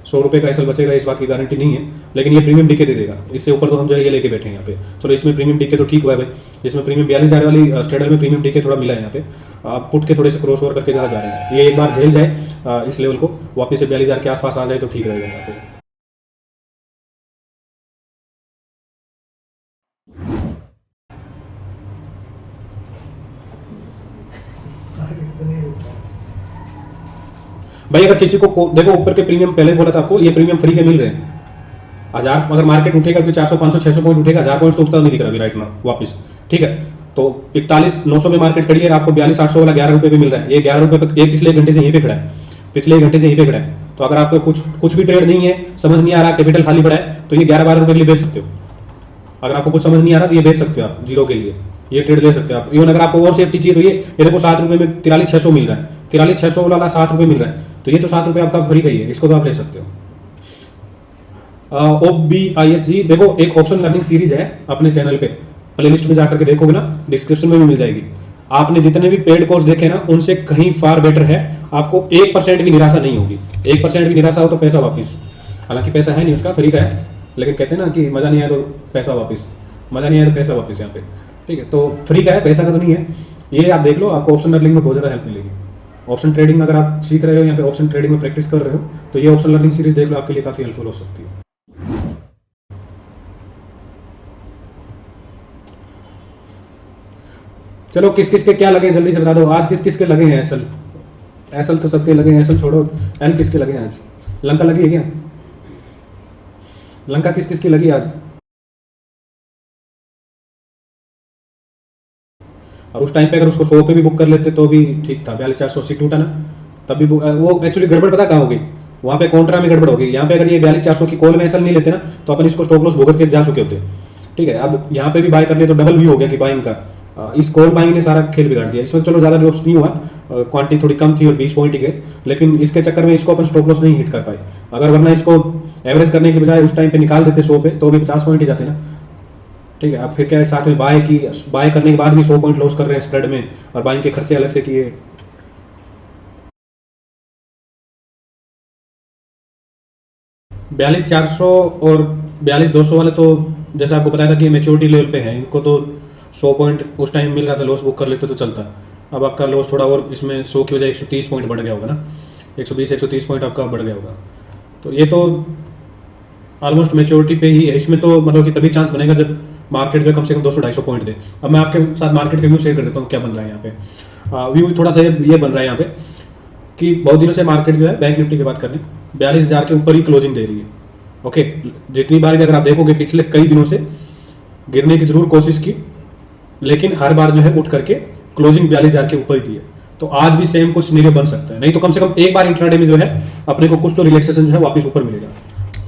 100 रुपये का एसएल बचेगा इस बात की गारंटी नहीं है, लेकिन ये प्रीमियम डीके दे देगा। इससे ऊपर तो हम जो है ये लेके बैठे हैं यहाँ पे। चलो इसमें प्रीमियम डीके तो ठीक हुआ है भाई, इसमें प्रीमियम 42,000 वाली स्ट्रेडल में प्रीमियम डीके थोड़ा मिला है यहाँ पे। आप पुट के थोड़े से क्रॉस ओवर करके ज़्यादा जा रहे हैं, ये एक बार झेल जाए इस लेवल को, वापस से 42,000 के आसपास आ जाए तो ठीक रहेगा यहाँ पे। भाई अगर किसी को देखो ऊपर के प्रीमियम पहले बोला था आपको, ये प्रीमियम फ्री के मिल रहे हैं। 1000 अगर मार्केट उठेगा तो 400 500 600 पॉइंट उठेगा, 1000 पॉइंट तो उठता नहीं दिख रहा अभी राइट में वापस। ठीक है, तो 41,900 में मार्केट खड़ी है, आपको 42,800 वाला 11 रुपये पे मिल रहा है। ये 11 रुपये पे पिछले 1 घंटे से यहीं पे खड़ा है, पिछले 1 घंटे से यहीं पे खड़ा है। तो अगर आपको कुछ भी ट्रेड नहीं है, समझ नहीं आ रहा, कैपिटल खाली पड़ा है, तो ये 11-12 रुपये के लिए बेच सकते हो। अगर आपको कुछ समझ नहीं आ रहा तो ये बेच सकते हो आप जीरो के लिए, ये ट्रेड ले सकते हो आप। इवन अगर आपको और सेफ्टी चाहिए तो ये देखो 7 रुपये में 43,600 मिल रहा है, 43,600 वाला 7 रुपये मिल रहा है, तो ये तो 7 रुपये आपका फ्री का ही है, इसको तो आप ले सकते हो। OBISG देखो एक ऑप्शन लर्निंग सीरीज है अपने चैनल पे, प्लेलिस्ट में जाकर के देखोगे ना, डिस्क्रिप्शन में भी मिल जाएगी। आपने जितने भी पेड कोर्स देखे ना उनसे कहीं फार बेटर है, आपको 1% भी निराशा नहीं होगी। 1% भी निराशा हो तो पैसा वापस, हालांकि पैसा है नहीं उसका, फ्री का है, लेकिन कहते हैं ना कि मजा नहीं आया तो पैसा वापस, मजा नहीं आया तो पैसा वापस यहाँ पे। ठीक है, तो फ्री का है, पैसा का तो नहीं है। ये आप देख लो, आपको ऑप्शन लर्निंग में बहुत ज़्यादा हेल्प मिलेगी। ऑप्शन ट्रेडिंग अगर आप सीख रहे हो या फिर ऑप्शन ट्रेडिंग में प्रैक्टिस कर रहे हो तो ये ऑप्शन लर्निंग सीरीज देख लो, आपके लिए काफ़ी हेल्पफुल हो सकती है। चलो किस किस के क्या लगे जल्दी से बता दो। आज किस किस के लगे हैं एसएल? एसएल तो सबके लगे हैं, एसएल छोड़ो, एल किसके लगे हैं आज? लंका लगी है क्या? लंका किस किस की लगी आज? और उस टाइम पे अगर उसको 100 पे भी बुक कर लेते तो भी ठीक था, 42,480 टूटा ना, तब भी वो एक्चुअली गड़बड़ पता कहाँ होगी, वहाँ पे कॉन्ट्रा में गड़बड़ होगी। यहाँ पे अगर ये 42,400 की कॉल में एसएल नहीं लेते ना तो अपन इसको स्टॉप लॉस भुगत के जा चुके होते। ठीक है, अब यहाँ पे भी बाय कर लिए तो डबल भी हो गया कि बाइंग का, इस कॉल बाइंग ने सारा खेल बिगाड़ दिया। इसमें चलो ज़्यादा लॉस नहीं हुआ, क्वांटिटी थोड़ी कम थी और 20 पॉइंट ही गए, लेकिन इसके चक्कर में इसको अपन स्टॉप लॉस नहीं हिट कर पाए। अगर वरना इसको एवरेज करने के बजाय उस टाइम पे निकाल देते 100 पे तो भी 50 पॉइंट ही जाते ना। ठीक है, अब फिर क्या है, साथ में बाय करने के बाद भी 100 पॉइंट लॉस कर रहे हैं स्प्रेड में, और बाइंग के खर्चे अलग से किए। $42,400 और 42,200 वाले तो जैसा आपको बताया था कि मैच्योरिटी लेवल पे है, इनको तो 100 पॉइंट उस टाइम मिल रहा था, लॉस बुक कर लेते तो चलता। अब आपका लॉस थोड़ा और इसमें 100 की वजह 130 पॉइंट बढ़ गया होगा ना, 120-130 पॉइंट आपका बढ़ गया होगा। तो ये तो ऑलमोस्ट मैच्योरिटी पे ही है। इसमें तो मतलब कि तभी चांस बनेगा जब मार्केट जो कम से कम 200-250 पॉइंट दे। अब मैं आपके साथ मार्केट के व्यू शेयर कर देता हूँ क्या बन रहा है यहाँ पे। व्यू थोड़ा सा ये बन रहा है यहाँ पे कि बहुत दिनों से मार्केट जो है बैंक निफ्टी की बात कर रहे हैं 42,000 के ऊपर ही क्लोजिंग दे रही है। ओके, जितनी बार भी अगर आप देखोगे पिछले कई दिनों से गिरने की जरूर कोशिश की, लेकिन हर बार जो है उठ करके क्लोजिंग 42,000 के ऊपर ही दी है। तो आज भी सेम कुछ सिनेरियो बन सकता है, नहीं तो कम से कम एक बार इंट्राडे में जो है अपने को कुछ तो रिलैक्सेशन जो है वापस ऊपर मिलेगा।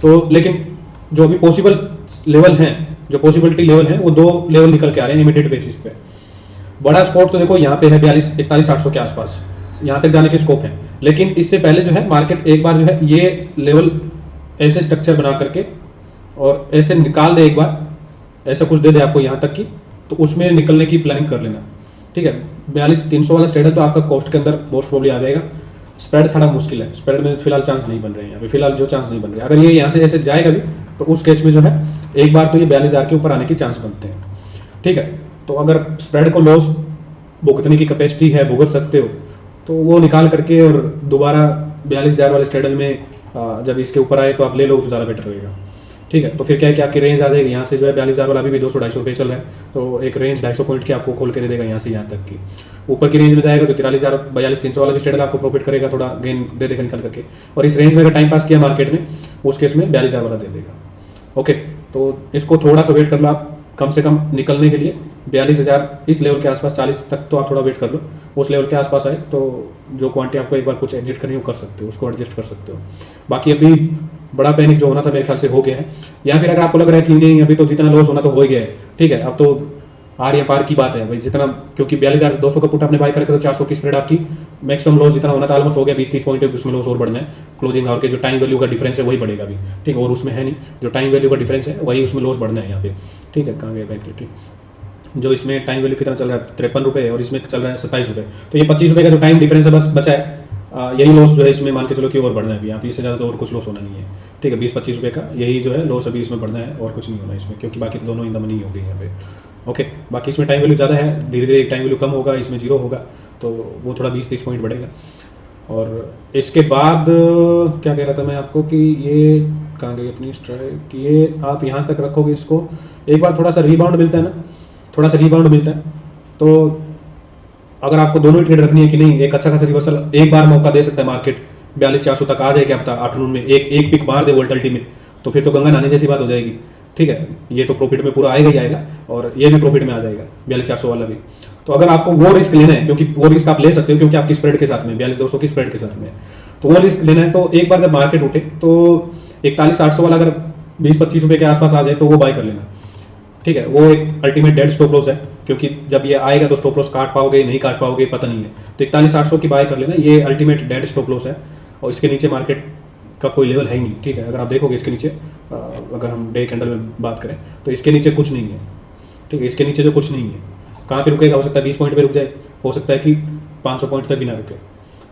तो लेकिन जो अभी पॉसिबल लेवल हैं, जो पॉसिबिलिटी लेवल है वो 2 लेवल निकल के आ रहे हैं इमीडिएट बेसिस पे। बड़ा स्पॉट तो देखो यहाँ पे है 41,800 के आसपास, यहाँ तक जाने के स्कोप है। लेकिन इससे पहले जो है मार्केट एक बार जो है ये लेवल ऐसे स्ट्रक्चर बना करके और ऐसे निकाल दे एक बार, ऐसा कुछ दे दे आपको यहाँ तक की, तो उसमें निकलने की प्लानिंग कर लेना। ठीक है, 42-300 वाला स्ट्रेडल तो आपका कॉस्ट के अंदर मोस्ट प्रोबेबली आ जाएगा। स्प्रेड थोड़ा मुश्किल है, स्प्रेड में फिलहाल चांस नहीं बन रहे हैं, अभी फिलहाल जो चांस नहीं बन रहे। अगर ये यहाँ से ऐसे जाएगा भी तो उस केस में जो है एक बार तो ये 42,000 के ऊपर आने के चांस बनते हैं। ठीक है, तो अगर स्प्रेड को लॉस भुगतने की कैपेसिटी है, भुगत सकते हो, तो वो निकाल करके और दोबारा 42,000 वाले स्ट्रेडल में जब इसके ऊपर आए तो आप ले लो तो ज़्यादा बेटर रहेगा। ठीक है, तो फिर क्या है कि आपकी रेंज आ जाएगी यहाँ से जो है 42,000 वाला अभी भी 200-250 रुपये चल रहा है, तो एक रेंज 250 पॉइंट की आपको खोल के दे देगा यहाँ से यहाँ तक की। ऊपर की रेंज में जाएगा तो 43,000 42,300 वाला भी स्ट्रेडल आपको प्रॉफिट करेगा, थोड़ा गेन दे देगा निकल करके। और इस रेंज में अगर टाइम पास किया मार्केट में, उस केस में 42,000 वाला दे देगा। ओके, तो इसको थोड़ा सा वेट कर लो आप, कम से कम निकलने के लिए 42,000 इस लेवल के आसपास, 40 तक तो आप थोड़ा वेट कर लो, उस लेवल के आसपास आए तो जो क्वांटिटी आपको एक बार कुछ एग्जिट करनी हो कर सकते हो, उसको एडजस्ट कर सकते हो। बाकी अभी बड़ा पैनिक जो होना था मेरे ख्याल से हो गया है, या फिर अगर आपको लग रहा है कि नहीं अभी तो जितना लॉस होना तो हो ही गया है, ठीक है, अब तो आर या पार की बात है भाई जितना, क्योंकि 42,200 का पुट आपने बाय करके तो 400 की स्प्रेड आपकी मैक्सिमम लॉस जितना होना था ऑलमोस्ट हो गया, 20-30 पॉइंट है, उसमें लॉस और बढ़ना है। क्लोजिंग आवर के जो टाइम वैल्यू का डिफरेंस है वही बढ़ेगा अभी, ठीक है, और उसमें है नहीं, जो टाइम वैल्यू का डिफरेंस है वही उसमें लॉस बढ़ना है यहाँ पे। ठीक है, कहाँ गया बैंक निफ्टी, जो इसमें टाइम वैल्यू कितना चल रहा है 53 रुपये और इसमें चल रहा है 27 रुपये, तो ये 25 रुपये का जो टाइम डिफरेंस है बस बचा है, यही लॉस जो है इसमें मान के चलो कि और बढ़ना है अभी, यहाँ पे इससे ज़्यादा तो और कुछ लॉस होना नहीं है। ठीक है, 20-25 रुपये का यही जो है लॉस अभी इसमें बढ़ना है और कुछ नहीं होना इसमें, क्योंकि बाकी तो दोनों इन द मनी हो गई यहाँ पे। ओके, बाकी इसमें टाइम वैल्यू ज़्यादा है, धीरे धीरे टाइम वैल्यू कम होगा, इसमें 0 होगा तो वो थोड़ा 20-30 पॉइंट बढ़ेगा। और इसके बाद क्या कह रहा था मैं आपको कि ये कहाँ गई अपनी स्ट्राइक, ये आप यहाँ तक रखोगे इसको, एक बार थोड़ा सा रीबाउंड मिलता है ना, थोड़ा सा रीबाउंड मिलता है, तो अगर आपको दोनों ही ट्रेड रखनी है कि नहीं, एक अच्छा खासा रिवर्सल एक बार मौका दे सकता है मार्केट, 42,400 तक आ जाए क्या पता आफ्टरनून में, एक पिक मार दे वोल्टिलिटी में, तो फिर तो गंगा नहाने जैसी बात हो जाएगी। ठीक है, ये तो प्रॉफिट में पूरा आएगा ही आएगा और ये भी प्रॉफिट में आ जाएगा 42,400 वाला भी। तो अगर आपको वो रिस्क लेना है, क्योंकि वो रिस्क आप ले सकते हो क्योंकि आपकी स्प्रेड के साथ में 42,200 की स्प्रेड के साथ में, तो वो रिस्क लेना है, तो एक बार जब मार्केट उठे तो 41,800 वाला अगर 20-25 रुपये के आसपास आ जाए तो वो बाय कर लेना। ठीक है, वो एक अल्टीमेट डेड स्टॉप लॉस है, क्योंकि जब ये आएगा तो स्टॉप लॉस काट पाओगे नहीं काट पाओगे पता नहीं है, तो 41,800 की बाय कर लेना, ये अल्टीमेट डेड स्टॉप लॉस है और इसके नीचे मार्केट का कोई लेवल है ही नहीं। ठीक है, अगर आप देखोगे इसके नीचे, अगर हम डे कैंडल में बात करें तो इसके नीचे कुछ नहीं है। ठीक है, इसके नीचे जो कुछ नहीं है, कहाँ पे रुकेगा, हो सकता है 20 पॉइंट पे रुक जाए, हो सकता है कि 500 पॉइंट तक भी ना रुके,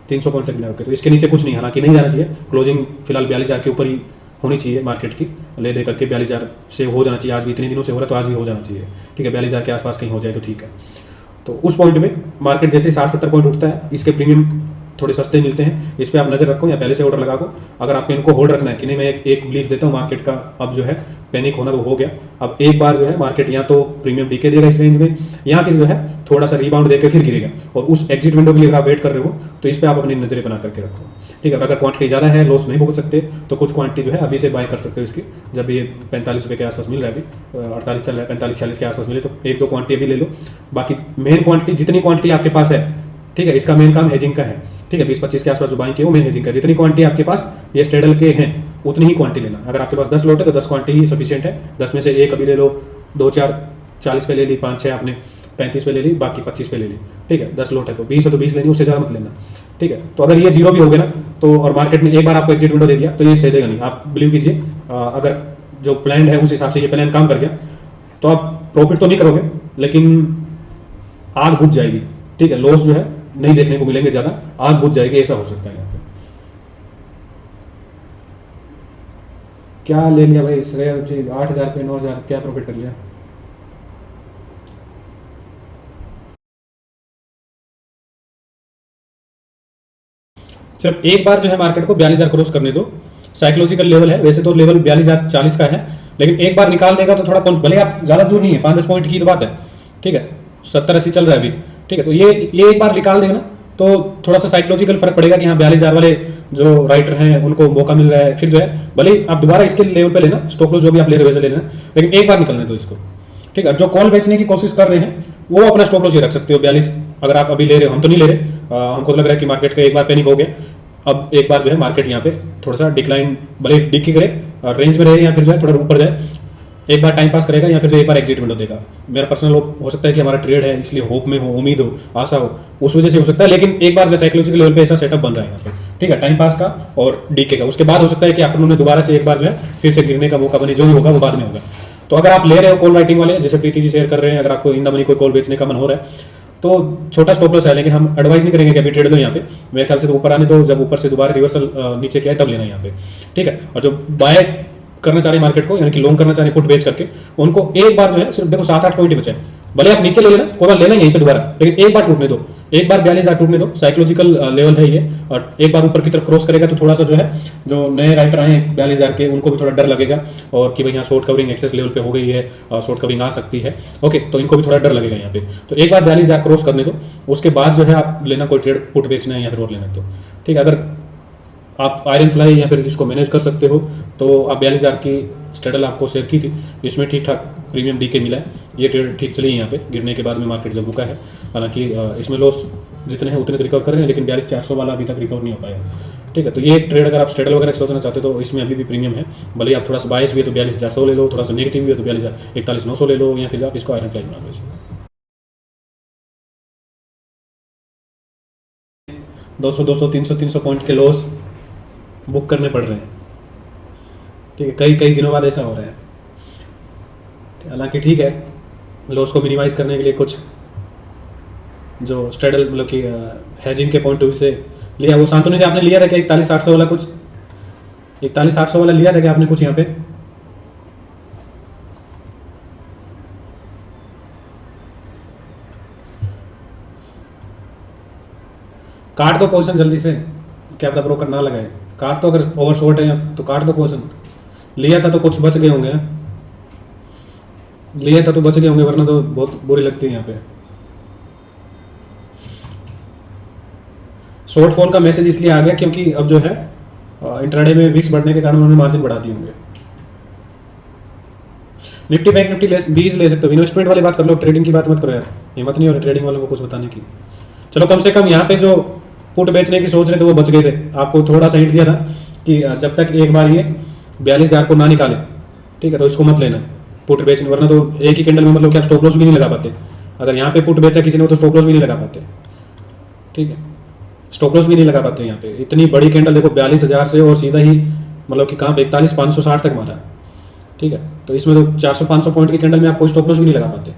300 पॉइंट तक भी ना रुके, तो इसके नीचे कुछ नहीं, हालांकि नहीं जाना चाहिए, क्लोजिंग फिलहाल 42,000 के ऊपर ही होनी चाहिए मार्केट की, ले दे करके 42,000 से हो जाना चाहिए, आज भी इतने दिनों से हो रहा है तो आज भी हो जाना चाहिए। ठीक है, 42,000 के आसपास कहीं हो जाए तो ठीक है। तो उस पॉइंट में मार्केट जैसे 60-70 पॉइंट उठता है, इसके प्रीमियम थोड़े सस्ते मिलते हैं, इस पर आप नजर रखो या पहले से ऑर्डर लगा दो। अगर आपको इनको होल्ड रखना है कि नहीं, मैं एक बिलीफ देता हूँ मार्केट का अब जो है पैनिक होना तो हो गया, अब एक बार जो है मार्केट या तो प्रीमियम डीके देगा इस रेंज में, या फिर जो है थोड़ा सा रीबाउंड देकर फिर गिरेगा, और उस एग्जिट विंडो के लिए अगर आप वेट कर रहे हो तो इस पर आप अपनी नजरें बना करके रखो। ठीक है, अगर क्वांटिटी ज़्यादा है, लॉस नहीं भुगत सकते, तो कुछ क्वांटिटी जो है अभी से बाय कर सकते हो इसकी, जब ये 45 रुपये के आसपास मिल रहा है, अभी 48 चल रहा है, 45-46 के आसपास मिले तो 1-2 क्वांटिटी अभी ले लो। बाकी मेन क्वांटिटी जितनी क्वांटिटी आपके पास है, ठीक है, इसका मेन काम हेजिंग का है। ठीक है, 20-25 के आसपास जो बाइंग की वो मेन हेजिंग का, जितनी क्वांटिटी आपके पास ये स्ट्रेडल के हैं उतनी ही क्वांटिटी लेना। अगर आपके पास 10 लॉट है तो 10 क्वांटिटी ही सफिशिएंट है, 10 में से एक अभी ले लो, 2-4 40 पे ले ली, 5-6 आपने 35 पे ले ली, बाकी 25 पे ले ली। ठीक है, 10 लॉट है तो 20 है तो 20 लेनी, उससे ज़्यादा मत लेना। ठीक है, तो अगर ये 0 भी हो गया ना, तो और मार्केट ने एक बार आपको एग्जिट विंडो दे दिया तो ये सह देगा नहीं, आप बिलीव कीजिए। अगर जो प्लान है उस हिसाब से ये प्लान काम कर गया तो आप प्रॉफिट तो नहीं करोगे, लेकिन आग बुझ जाएगी। ठीक है, लॉस जो है नहीं देखने को मिलेंगे ज़्यादा, आग बुझ जाएगी, ऐसा हो सकता है यहाँ पे। क्या ले लिया भाई श्रेय जी, 8,000 पे 9,000 क्या प्रॉफिट कर लिया। सिर्फ एक बार जो है मार्केट को 42,000 क्रॉस करने दो, साइकोलॉजिकल लेवल है, वैसे तो लेवल 42,040 का है, लेकिन एक बार निकाल देगा तो थोड़ा भले आप ज़्यादा दूर नहीं है, 5-10 पॉइंट की तो बात है। ठीक है, 70-80 चल रहा है अभी। ठीक है, तो ये एक बार निकाल देगा ना तो थोड़ा सा साइकोलॉजिकल फर्क पड़ेगा कि हाँ 42,000 वाले जो राइटर हैं उनको मौका मिल रहा है, फिर जो है भले आप दोबारा इसके लेवल पे लेना, स्टॉप लॉस जो भी आप ले रहे हो वैसे लेना, लेकिन एक बार निकलने दो इसको। ठीक है, जो कॉल बेचने की कोशिश कर रहे हैं वो अपना स्टॉप लॉस ही रख सकते हो 42, अगर आप अभी ले रहे हो, हम तो नहीं ले रहे, हमको लग रहा है कि मार्केट का एक बार पैनिक हो गया, अब एक बार जो है मार्केट यहाँ पे थोड़ा सा डिक्लाइन भले डिकी करे, रेंज में रहे या फिर जो है थोड़ा ऊपर जाए, एक बार टाइम पास करेगा या फिर जो एक बार एग्जिट विंडो देगा। मेरा पर्सनल हो सकता है कि हमारा ट्रेड है इसलिए होप में हो, उम्मीद हो, आशा हो, उस वजह से हो सकता है। लेकिन एक बार साइकोलॉजिकल लेवल पे ऐसा सेटअप बन रहा है यहाँ पे, ठीक है, टाइम पास का और डीके का। उसके बाद हो सकता है कि आफ्टरनून में दोबारा से एक बार जो है फिर से गिरने का मौका बने, जो भी होगा वो बाद में होगा। तो अगर आप ले रहे हो कॉल राइटिंग वाले, जैसे प्रीति जी शेयर कर रहे हैं, अगर आपको इन द मनी कोई कॉल बेचने का मन हो रहा है तो छोटा स्टॉप लॉस है, लेकिन हम एडवाइस नहीं करेंगे कि अभी ट्रेड दो यहाँ पे। मेरे ख्याल से तो ऊपर आने दो, जब ऊपर से दोबारा रिवर्सल नीचे किया है तब लेना यहाँ पे, ठीक है। और जो बाय करना चाह रहे हैं मार्केट को, यानी कि लॉन्ग करना चाह रहे हैं पुट बेच करके, उनको एक बार जो है सिर्फ देखो 7-8 पॉइंट ही बचे हैं, भले आप नीचे ले लेना, कोई बार लेना यहीं पे दोबारा, लेकिन एक बार टूटने दो, एक बार 42,000 टूटने दो, साइकोलॉजिकल लेवल है ये। और एक बार ऊपर की तरफ क्रॉस करेगा तो थोड़ा सा जो है, जो नए राइटर आए हैं 42,000 के, उनको भी थोड़ा डर लगेगा और कि भाई यहाँ शॉर्ट कवरिंग एक्सेस लेवल पे हो गई है, शॉर्ट कवरिंग आ सकती है, ओके, तो इनको भी थोड़ा डर लगेगा यहाँ पे। तो एक बार 42,000 क्रॉस करने दो, उसके बाद जो है आप लेना कोई ट्रेड पुट बेचना है या फिर और लेना, तो ठीक है। अगर आप आयरन फ्लाई या फिर इसको मैनेज कर सकते हो तो आप 42,000 की स्ट्रेडल आपको शेयर की थी, इसमें ठीक ठाक प्रीमियम डी के मिला है। ये ट्रेड ठीक चली है यहाँ पे, गिरने के बाद में मार्केट जब रुका है, हालांकि इसमें लॉस जितने हैं उतने तो रिकवर कर रहे हैं, लेकिन 42,400 वाला अभी तक रिकवर नहीं हो पाया, ठीक है। तो ये ट्रेड अगर आप स्ट्रेडल वगैरह सोचना चाहते हो तो इसमें अभी भी प्रीमियम है, भले आप थोड़ा सा बायस भी है तो 42,100 ले लो, थोड़ा सा नेगेटिव भी है तो 41,900 ले लो, या फिर आप इसको आयरन फ्लाई बना लो। 200, 200, 300 पॉइंट के लॉस बुक करने पड़ रहे हैं, ठीक है, कई दिनों बाद ऐसा हो रहा है। हालांकि ठीक है, लॉस को मिनिमाइज करने के लिए कुछ जो स्ट्रेडल मतलब कि हेजिंग के पॉइंट ऑफ व्यू से लिया, वो शांतनु जी आपने लिया था क्या 41,800 वाला, कुछ 41,800 वाला लिया था क्या आपने कुछ यहाँ पे? काट दो पोजीशन जल्दी से, क्या पता ब्रोकर ना लगाए, काट तो, अगर ओवर शॉर्ट है तो काट दो पोजीशन। लिया था तो कुछ बच गए होंगे, लिया था तो बच गए होंगे, वरना तो बहुत बुरी लगती है यहाँ पे। शॉर्ट फॉल का मैसेज इसलिए आ गया क्योंकि अब जो है इंट्राडे में विक्स बढ़ने के कारण उन्होंने मार्जिन बढ़ा दिए होंगे। निफ्टी बैंक निफ्टी बीज ले सकते हो, इन्वेस्टमेंट वाली बात कर लो, ट्रेडिंग की बात मत करो यार, हिम्मत नहीं हो रही ट्रेडिंग वालों को कुछ बताने की। चलो कम से कम यहाँ पे जो पुट बेचने की सोच रहे थे वो बच गए थे। आपको थोड़ा सा हिंट दिया था कि जब तक एक बार ये 42,000 को ना निकाले, ठीक है, तो इसको मत लेना पुट बेचने, वरना तो एक ही कैंडल में मतलब क्या स्टॉप लॉस भी नहीं लगा पाते। अगर यहाँ पे पुट बेचा किसी ने तो स्टॉप लॉस भी नहीं लगा पाते, ठीक है, स्टॉप लॉस भी नहीं लगा पाते। यहाँ पे इतनी बड़ी कैंडल देखो 42,000 से और सीधा ही मतलब कि कहाँ 41,560 तक मारा, ठीक है। तो इसमें तो 400-500 पॉइंट की कैंडल में आप कोई स्टॉप लॉस भी नहीं लगा पाते,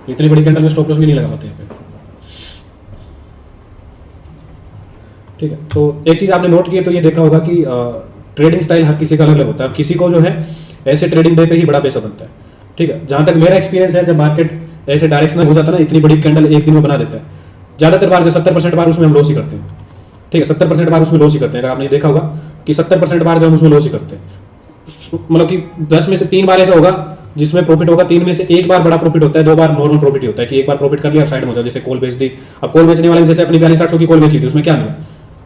इतनी बड़ी कैंडल में स्टॉप लॉस भी नहीं लगा पाते यहाँ पे, ठीक है। तो एक चीज़ आपने नोट की है तो ये देखा होगा कि ट्रेडिंग स्टाइल हर किसी का अलग अलग होता है। किसी को जो है ऐसे ट्रेडिंग डे पे ही बड़ा पैसा बनता है, ठीक है। जहाँ तक मेरा एक्सपीरियंस है, जब मार्केट ऐसे डायरेक्शनल हो जाता है ना, इतनी बड़ी कैंडल एक दिन में बना देता है, ज़्यादातर बार जो 70% बार उसमें हम लॉस ही करते हैं, ठीक है, 70% बार उसमें लॉस ही करते हैं। अगर आपने देखा होगा कि 70% बार जो हम उसमें लॉस ही करते हैं, मतलब कि 10 में से 3 बार ऐसा होगा जिसमें प्रॉफिट होगा, 3 में से 1 बार बड़ा प्रॉफिट होता है, 2 बार नॉर्मल प्रॉफिट ही होता है कि एक बार प्रॉफिट कर लिया और साइड में हो जाए, जैसे कॉल बेच दी। अब कॉल बेचने वाले जैसे अपनी 42,800 की कॉल बेची थी, उसमें क्या मिला,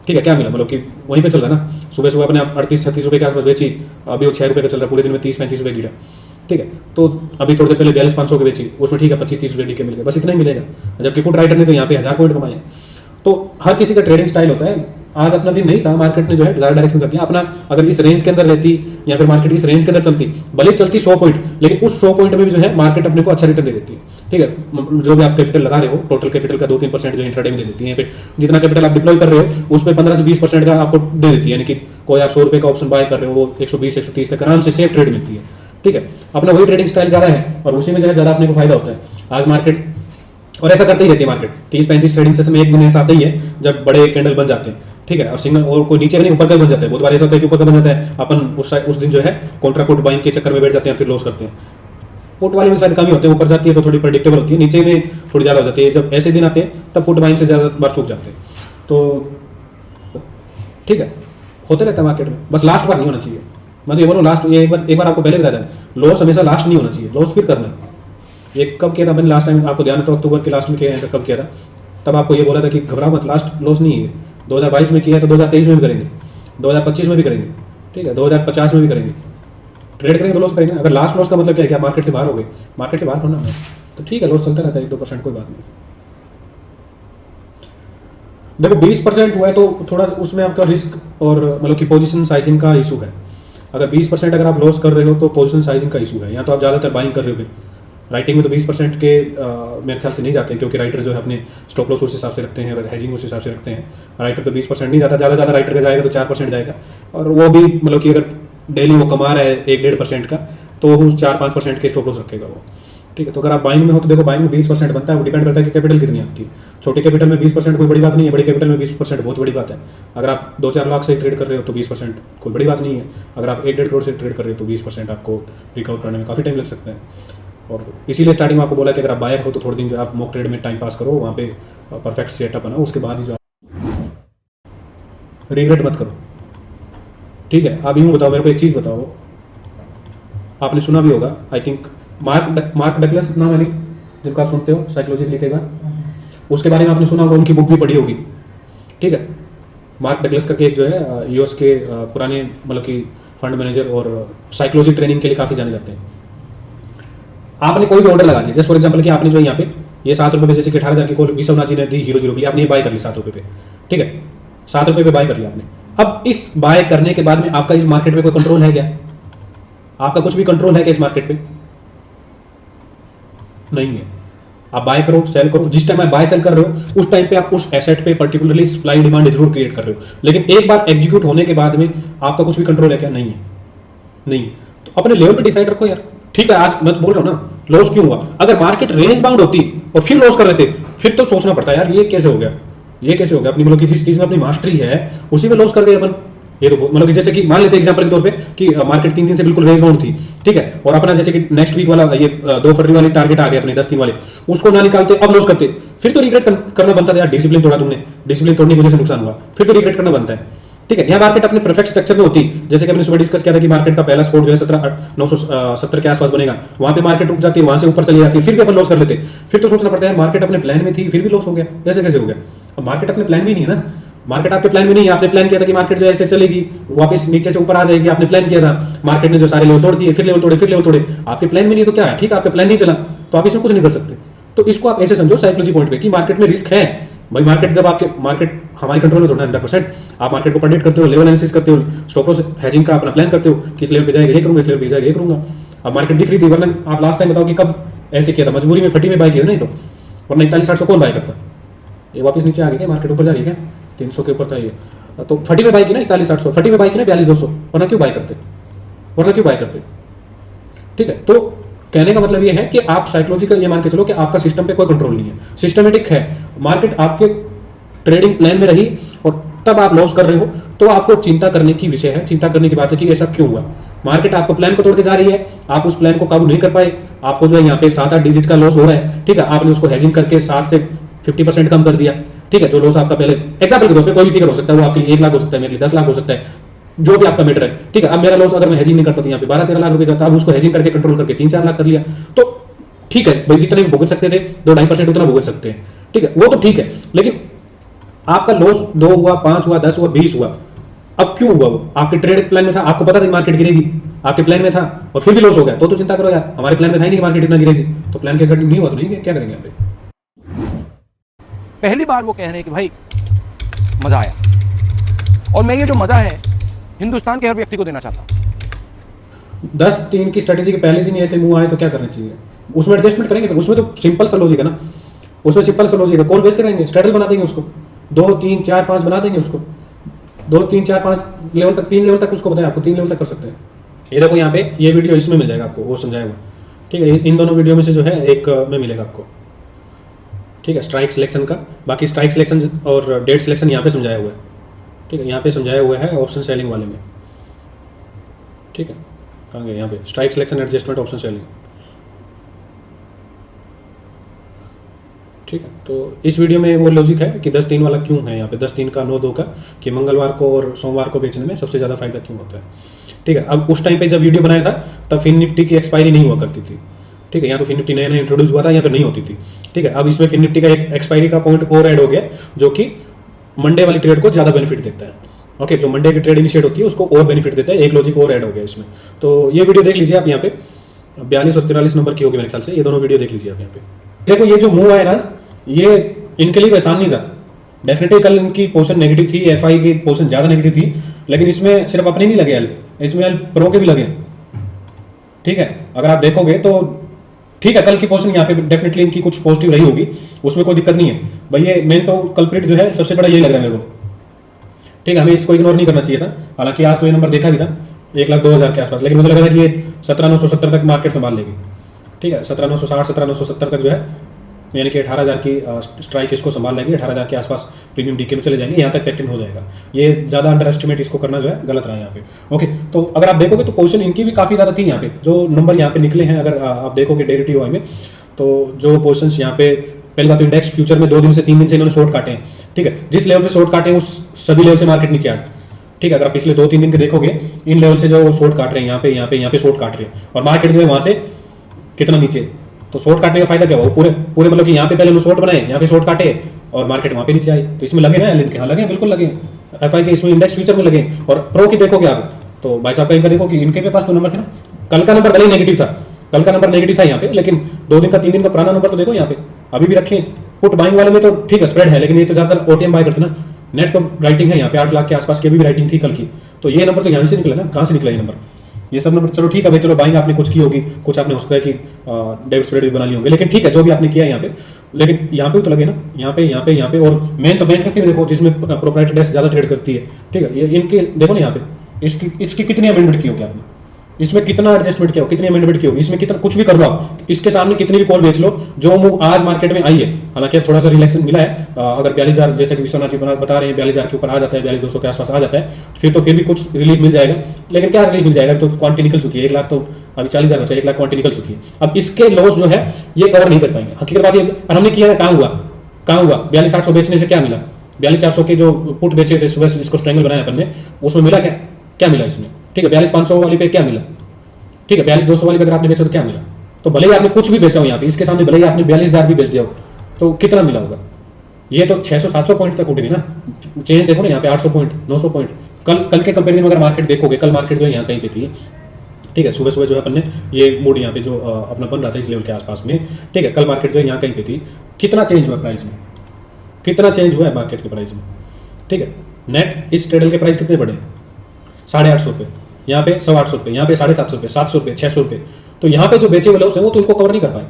ठीक है, क्या मिला, मतलब कि वहीं पे चल रहा है ना, सुबह सुबह अपने 38-36 रुपये के आसपास बेची, अभी वो 6 रुपये का चल रहा है, पूरे दिन में 30-35 रुपये गिरा, ठीक है। तो अभी थोड़ी देर पहले 42,500 की बेची, उसमें ठीक है 25-30 रुपये डी के मिल गए, बस इतना ही मिलेगा। जबकि पुट राइटर ने तो यहाँ पे 1000 पॉइंट कमाए। तो हर किसी का ट्रेडिंग स्टाइल होता है। आज अपना दिन नहीं था, मार्केट ने जो है ज़्यादा डायरेक्शन कर दिया अपना। अगर इस रेंज के अंदर रहती या फिर मार्केट इस रेंज के अंदर चलती, भले चलती 100 पॉइंट, लेकिन उस 100 पॉइंट में भी जो है मार्केट अपने को अच्छा रिटर्न दे देती है, ठीक है। जो भी आप कैपिटल लगा रहे हो, टोटल कैपिटल का 2-3% जो इंट्राडे में दे देती है, जितना कैपिटल आप डिप्लॉय कर रहे हो उसमें 15 से 20% का आपको दे देती है। यानी कि कोई आप 100 रुपये का ऑप्शन बाय कर रहे हो, वो 120-130 तक आराम से सेफ ट्रेड मिलती है, ठीक है। अपना वही ट्रेडिंग स्टाइल ज़्यादा है और उसी में जो है ज़्यादा अपने को फायदा होता है। आज मार्केट और ऐसा करती ही रहती है मार्केट, 30-35 ट्रेडिंग सेशन में एक दिन ऐसा आता ही है जब बड़े कैंडल बन जाते हैं, ठीक है। और सिंगल और कोई नीचे का नहीं ऊपर का बन जाता है। बहुत बार ऐसा होता है कि ऊपर का बन जाता है, अपन उस दिन जो है कॉन्ट्रा पुट बाइंग के चक्कर में बैठ जाते हैं, फिर लॉस करते हैं। पुट वाले में शायद कम ही होते हैं, ऊपर जाती है तो थोड़ी प्रेडिक्टेबल होती है, नीचे में थोड़ी ज़्यादा हो जाती है। जब ऐसे दिन आते हैं तब पुट बाइंग से ज़्यादा बार चूक जाते हैं। तो ठीक है, होते रहता है मार्केट में, बस लास्ट बार नहीं होना चाहिए। मैं तो ये बोलूँ लास्ट, ये एक बार आपको पहले बताया था, लॉस हमेशा लास्ट नहीं होना चाहिए, लॉस फिर करना है। ये कब किया था मैंने लास्ट टाइम, आपको ध्यान है तो अक्टूबर के लास्ट में किया है, कब किया था, तब आपको ये बोला था कि घबराओ मत, लास्ट लॉस नहीं है। 2022 में किया है तो 2023 में भी करेंगे, 2025 में भी करेंगे, ठीक है, 2050 में भी करेंगे। ट्रेड करेंगे तो लॉस करेंगे। अगर लास्ट लॉस का मतलब क्या है कि आप मार्केट से बाहर हो गए, मार्केट से बाहर होना है तो ठीक है, लॉस चलता रहता है 1-2%, कोई बात नहीं। देखो 20% हुआ है तो थोड़ा उसमें आपका रिस्क और मतलब कि पोजीशन साइजिंग का इशू है। अगर 20% अगर आप लॉस कर रहे हो तो पोजीशन साइजिंग का इशू है, या तो आप ज़्यादातर बाइंग कर रहे हो। राइटिंग में तो 20% के मेरे ख्याल से नहीं जाते, क्योंकि राइटर जो है अपने स्टॉप लॉस उस हिसाब से रखते हैं और हेजिंग उस हिसाब से रखते हैं। राइटर तो 20% नहीं जाता, ज़्यादा राइटर का जाएगा तो 4% जाएगा, और वो भी मतलब कि अगर डेली वो कमा रहा है 1-1.5% का तो 4-5% के स्टॉप लॉस रखेगा वो। ठीक है, तो अगर आप बाइंग में हो तो देखो बाइंग में 20% बनता है, वो डिपेंड करता है कि कैपिटल कितनी है आपकी। छोटे कैपिटल में 20% कोई बड़ी बात नहीं है, बड़ी कैपिटल में 20% बहुत बड़ी बात है। अगर आप 2-4 लाख से ट्रेड कर रहे हो तो 20% कोई बड़ी बात नहीं है। अगर आप 1-1.5 करोड़ से ट्रेड कर रहे हो तो 20% आपको रिकवर करने में काफ़ी टाइम लग सकता है। और इसीलिए स्टार्टिंग में आपको बोला कि अगर आप बायर हो तो थोड़े दिन जो आप मॉक ट्रेड में टाइम पास करो, वहाँ पे परफेक्ट सेटअप बनाओ, उसके बाद ही जो रिग्रेट मत करो। ठीक है, आप यूँ बताओ, मेरे को एक चीज़ बताओ, आपने सुना भी होगा, आई थिंक मार्क डगलस नाम है नहीं, जिनको आप सुनते हो, साइकोलॉजी लिखेगा, उसके बारे में आपने सुना होगा, उनकी बुक भी पढ़ी होगी। ठीक है, मार्क डगलस करके एक जो है यूएस के पुराने मतलब कि फंड मैनेजर और साइकोलॉजी ट्रेनिंग के लिए काफ़ी जाने जाते हैं। आपने कोई भी ऑर्डर लगा दिया, जस्ट फॉर एग्जाम्पल कि आपने जो यहाँ पे ये 7 रुपये पे, जैसे कि 18,000 की कॉल विश्वनाथ जी ने दी हीरो 0 के लिए, आपने ये बाय कर ली 7 रुपये पे। ठीक है, 7 रुपये पे बाय कर लिया आपने। अब इस बाय करने के बाद में आपका इस मार्केट पे कोई कंट्रोल है क्या? आपका कुछ भी कंट्रोल है क्या इस मार्केट पे? नहीं है। आप बाय करो, सेल करो, जिस टाइम आप बाय सेल कर रहे हो उस टाइम पे आप उस एसेट पे पर्टिकुलरली सप्लाई डिमांड जरूर क्रिएट कर रहे हो, लेकिन एक बार एग्जीक्यूट होने के बाद में आपका कुछ भी कंट्रोल है क्या? नहीं है। नहीं है तो अपने लेवल पे डिसाइड रखो यार। ठीक है, आज मैं तो बोल रहा हूं ना, लॉस क्यों हुआ? अगर मार्केट रेंज बाउंड होती और फिर लॉस कर रहे थे, फिर तो सोचना पड़ता है यार ये कैसे हो गया, ये कैसे हो गया। अपनी मतलब कि जिस चीज में अपनी मास्टरी है उसी में लॉस कर गए अपन। ये तो मतलब कि जैसे कि मान लेते हैं एग्जांपल के तौर पे कि मार्केट 3 दिन से बिल्कुल रेंज बाउंड थी। ठीक है, और अपना जैसे कि नेक्स्ट वीक वाला ये 2 फरवरी वाली टारगेट आ गया अपने 10 दिन वाले, उसको ना निकालते अब लॉस करते, फिर तो रिग्रेट करना बनता था यार। डिसिप्लिन तोड़ा तुमने, डिसिप्लिन तोड़ने की वजह से नुकसान हुआ, फिर तो रिग्रेट करना बनता है। ठीक है, यहाँ मार्केट अपने परफेक्ट स्ट्रक्चर में होती, जैसे कि हमने सुबह डिस्कस किया था कि मार्केट का पहला स्पॉट जो है 17,970 के आसपास बनेगा, वहां पे मार्केट रुक जाती है, वहां से ऊपर चली जाती है, फिर भी अपन लॉस कर लेते। फिर तो सोचना पड़ता है मार्केट अपने प्लान में थी फिर भी लॉस हो गया, ऐसे कैसे हो गया? अब मार्केट अपने प्लान में नहीं है ना, मार्केट आपके प्लान में नहीं है। आपने प्लान किया था कि मार्केट जो ऐसे चलेगी वापस नीचे से ऊपर आ जाएगी, आपने प्लान किया था, मार्केट ने जो सारे लेवल तोड़ दिए, फिर लेवल तोड़े, फिर लेवल तोड़े, आपके प्लान में नहीं है तो क्या है? ठीक है, आपका प्लान नहीं चला तो आप इसमें कुछ नहीं कर सकते। तो इसको आप ऐसे समझो साइकोलॉजी पॉइंट पे कि मार्केट में रिस्क है भाई। मार्केट जब आपके मार्केट हमारे कंट्रोल में थोड़ा 100%, आप मार्केट को प्रेडिक्ट करते हो, लेवल एनालिसिस करते हो, स्टॉप लॉस हेजिंग का अपना प्लान करते हो कि इस लेवल पे जाएगा ये करूंगा, इस लेवल पे जाएगा ये करूंगा। अब मार्केट दिख रही थी, वरना आप लास्ट टाइम बताओ कि कब ऐसे किया था? मजबूरी में फटी में बाय किया नहीं तो, वरना 41-800 कौन बाय करता? ये वापस नीचे आ गई क्या? मार्केट ऊपर जा रही है क्या? 300 के ऊपर था ये, तो फटी में बाय की ना 41-800, फटी में बाय की ना 42,200, वरना क्यों बाय करते? वरना क्यों बाय करते? ठीक है, तो कहने का मतलब ये है कि आप साइकोलॉजिकल ये मान के चलो कि आपका सिस्टम पे कोई कंट्रोल नहीं है, सिस्टमेटिक है। मार्केट आपके ट्रेडिंग प्लान में रही और तब आप लॉस कर रहे हो, तो आपको चिंता करने की विषय है, चिंता करने की बात है कि ऐसा क्यों हुआ। मार्केट आपको प्लान को तोड़ के जा रही है, आप उस प्लान को काबू नहीं कर पाए, आपको जो है यहाँ पे 7-8 डिजिट का लॉस हो रहा है। ठीक है, आपने उसको हेजिंग करके 60 से 50% कम कर दिया। ठीक है, जो लॉस आपका पहले एग्जाम्पल के तौर पे कोई भी फिगर हो सकता है, वो आपके लिए 1 लाख हो सकता है, मेरे लिए 10 लाख हो सकता है, जो भी आपका मीटर है। ठीक है, अब मेरा लॉस अगर मैं हेजिंग नहीं करता तो यहाँ पे 12-13 लाख रुपए जाता, अब उसको हेजिंग करके कंट्रोल करके 3-4 लाख कर लिया, तो ठीक है भाई, जितने भी भुगत सकते थे 2-2.5% उतना भुगत सकते हैं। ठीक है, वो तो ठीक है, लेकिन आपका लॉस 2 हुआ, 5 हुआ, 10 हुआ, 20 हुआ, अब क्यों हुआ? वो आपके ट्रेड प्लान में था, आपको पता था मार्केट गिरेगी, आपके प्लान में था और फिर भी लॉस हो गया, तो चिंता करो यार। हमारे प्लान में था ही नहीं कि मार्केट इतना गिरेगी, तो प्लान के अकॉर्डिंग नहीं हुआ तो नहीं, क्या करेंगे यहाँ पे? पहली बार वो कह रहे हैं कि भाई मजा आया, और मैं ये जो मजा है हिंदुस्तान के हर व्यक्ति को देना चाहता हूं। 10-3 की स्ट्रेटेजी के पहले दिन ऐसे मूव आए तो क्या करना चाहिए? उसमें एडजस्टमेंट करेंगे, उसमें तो सिंपल सा लॉजिक है ना, उसमें सिंपल सा लॉजिक है। कॉल बेचते रहेंगे, स्ट्रेटल बना देंगे उसको, 2, 3, 4, 5 बना देंगे उसको, 2, 3, 4, 5 लेवल तक, 3 लेवल तक उसको बताया आपको, 3 लेवल तक कर सकते हैं। ये देखो यहाँ पे ये वीडियो इसमें मिल जाएगा आपको, वो समझाया हुआ। ठीक है, इन दोनों वीडियो में से जो है एक में मिलेगा आपको। ठीक है, स्ट्राइक सिलेक्शन का, बाकी स्ट्राइक सिलेक्शन और डेट सिलेक्शन यहाँ पे समझाया हुआ है। ठीक है, यहाँ पे समझाया हुआ है ऑप्शन सेलिंग वाले में। ठीक है, कहाँ गए? यहाँ पे strike selection adjustment option selling. ठीक है, तो इस वीडियो में वो लॉजिक है कि 10-3 वाला क्यों है यहाँ पे, 10-3 का 9-2 का, कि मंगलवार को और सोमवार को बेचने में सबसे ज़्यादा फायदा क्यों होता है। ठीक है, अब उस टाइम पे जब वीडियो बनाया था तब फिन निफ्टी की एक्सपायरी नहीं हुआ करती थी। ठीक है, या तो फिन निफ्टी नया नया इंट्रोड्यूस हुआ था या फिर नहीं होती थी। ठीक है, अब इसमें फिन निफ्टी का एक एक्सपायरी का पॉइंट और ऐड हो गया, जो कि मंडे वाली ट्रेड को ज़्यादा बेनिफिट देता है। ओके, जो मंडे की ट्रेड इनिशिएट होती है उसको और बेनिफिट देता है, एक लॉजिक और ऐड हो गया इसमें। तो ये वीडियो देख लीजिए आप, यहाँ पे 42 और 43 नंबर की होगी मेरे ख्याल से, ये दोनों वीडियो देख लीजिए आप यहाँ पे। देखो ये जो मूव आया ना, ये इनके लिए आसान नहीं था, डेफिनेटली कल इनकी पोजीशन नेगेटिव थी, एफआई की पोजीशन ज़्यादा नेगेटिव थी, लेकिन इसमें सिर्फ अपने नहीं लगे एल, इसमें एल प्रो के भी लगे। ठीक है, अगर आप देखोगे तो ठीक है, कल की पोजीशन यहाँ पे डेफिनेटली इनकी कुछ पॉजिटिव रही होगी, उसमें कोई दिक्कत नहीं है भाई। ये मेन तो कल्प्रिट जो है सबसे बड़ा यही लग रहा है मेरे को। ठीक है, हमें इसको इग्नोर नहीं करना चाहिए था। हालांकि आज तो ये नंबर देखा भी था 1,02,000 के आसपास, लेकिन मुझे लग रहा था कि ये 17,970 तक मार्केट संभाल लेगी। ठीक है, 17,960 17,970 तक जो है, यानी कि 18,000 की स्ट्राइक इसको संभाल लेंगे, 18,000 के आसपास प्रीमियम डीके में चले जाएंगे, यहाँ तक फैक्टरिंग हो जाएगा। ये ज़्यादा अंडर एस्टिमेट इसको करना जो है गलत रहा है यहाँ पे। ओके, तो अगर आप देखोगे तो पोजीशन इनकी भी काफ़ी ज़्यादा थी यहाँ पे, जो नंबर यहाँ पे निकले हैं। अगर आप देखोगे डेरिवेटिव में, तो जो पोजीशंस यहाँ पे, पहली बात तो इंडेक्स फ्यूचर में 2 दिन से 3 दिन से इन्होंने शॉर्ट काटे हैं। ठीक है, जिस लेवल पे शॉर्ट काटे हैं उस सभी लेवल से मार्केट नीचे आज। ठीक है, अगर आप पिछले 2-3 दिन के देखोगे, इन लेवल से जो शॉर्ट काट रहे हैं यहाँ पे शॉर्ट काट रहे हैं, और मार्केट जो है वहाँ से कितना नीचे। तो शॉर्ट काटने का फायदा क्या हुआ, पूरे मतलब कि यहाँ पे पहले शॉर्ट बनाए, यहाँ पे शॉर्ट काटे और मार्केट वहाँ पे नीचे आई। तो इसमें लगे ना एल के, हाँ लगे, बिल्कुल लगे। एफआई के इसमें इंडेक्स फ्यूचर में लगे, और प्रो की देखोगे आप तो भाई साहब का इनका देखो कि इनके पे पास तो नंबर थे ना। कल का नंबर भले ही नेगेटिव था, कल का नंबर नेगेटिव था यहाँ पे, लेकिन 2 दिन का 3 दिन का पुराना नंबर तो देखो यहाँ पे अभी भी रखे। पुट बाइंग वाले में तो ठीक है स्प्रेड है, लेकिन ये तो ज़्यादातर ओटीएम बाय करते ना। नेट तो राइटिंग है यहाँ पे 8 लाख के आसपास की भी राइटिंग थी कल की, तो ये नंबर तो यहाँ से निकला ना, कहाँ से निकला ये नंबर। ये सब नंबर चलो ठीक है भाई, चलो बाइंग आपने कुछ की होगी, कुछ आपने हो सकता है कि डेबिट स्प्रेड भी बना लिए होंगे, लेकिन ठीक है जो भी आपने किया यहाँ पे, लेकिन यहाँ पे तो लगे ना, यहाँ पे। और मेन तो बैंक निफ्टी में देखो, जिसमें प्रोप्राइटरी डेस्क ज़्यादा ट्रेड करती है। ठीक है, ये इनके देखो ना यहाँ पे, इसकी कितनी अमेंडमेंट की होगी आपने, इसमें कितना एडजस्टमेंट किया हो, कितनी अमेंडमेंट की होगी, इसमें कितना कुछ भी कर लो आप, इसके सामने कितनी भी कॉल बेच लो, जो मूव आज मार्केट में आई है। हालांकि थोड़ा सा रिलैक्सेशन मिला है, अगर 42,000 जैसे कि विश्वनाथ जी बता रहे हैं 42,000 के ऊपर आ जाता है, 42,200 के आसपास आ जाता है, फिर भी कुछ रिलीफ मिल जाएगा। लेकिन क्या रिलीफ मिल जाएगा, तो क्वांटिटी निकल चुकी है, 1 लाख तो अभी 40,000 बचा, 1 लाख क्वांटिटी निकल चुकी है। अब इसके लॉस जो है ये कवर नहीं कर पाएंगे। हकीकत बात ये, और हमने किया है, कहाँ हुआ 42,800 बेचने से क्या मिला, 42,400 के जो पुट बेचे थे सुबह इसको स्ट्रेंगल बनाया अपन ने, उसमें मिला क्या मिला इसमें। ठीक है, 42,500 वाली पे क्या मिला, ठीक है 42,200 वाली पे अगर आपने बेचा तो क्या मिला। तो भले ही आपने कुछ भी बेचा हो यहाँ पे, इसके सामने भले ही आपने 42,000 भी बेच दिया हो, तो कितना मिला होगा। ये तो 600-700 पॉइंट तक उठेगी ना, चेंज देखो ना यहाँ पे 800 पॉइंट 900 पॉइंट। कल के कंपेरिजन में अगर मार्केट देखोगे, कल मार्केट जो है यहाँ कहीं पे थी। ठीक है, सुबह जो है अपन ने ये मूड यहाँ पे जो अपना बन रहा था इस लेवल के आसपास में। ठीक है, कल मार्केट जो है यहाँ कहीं पे थी। कितना चेंज हुआ प्राइस में, कितना चेंज हुआ है मार्केट के प्राइस में। ठीक है, नेट इस ट्रेडल के प्राइस कितने बढ़े, 850 रुपये, यहाँ पे 850 रुपये, यहाँ पे 750 रुपये, 700 रुपये, 600 रुपये। तो यहाँ पे जो बेचे हुए लॉस है वो तो इनको कवर नहीं कर पाए।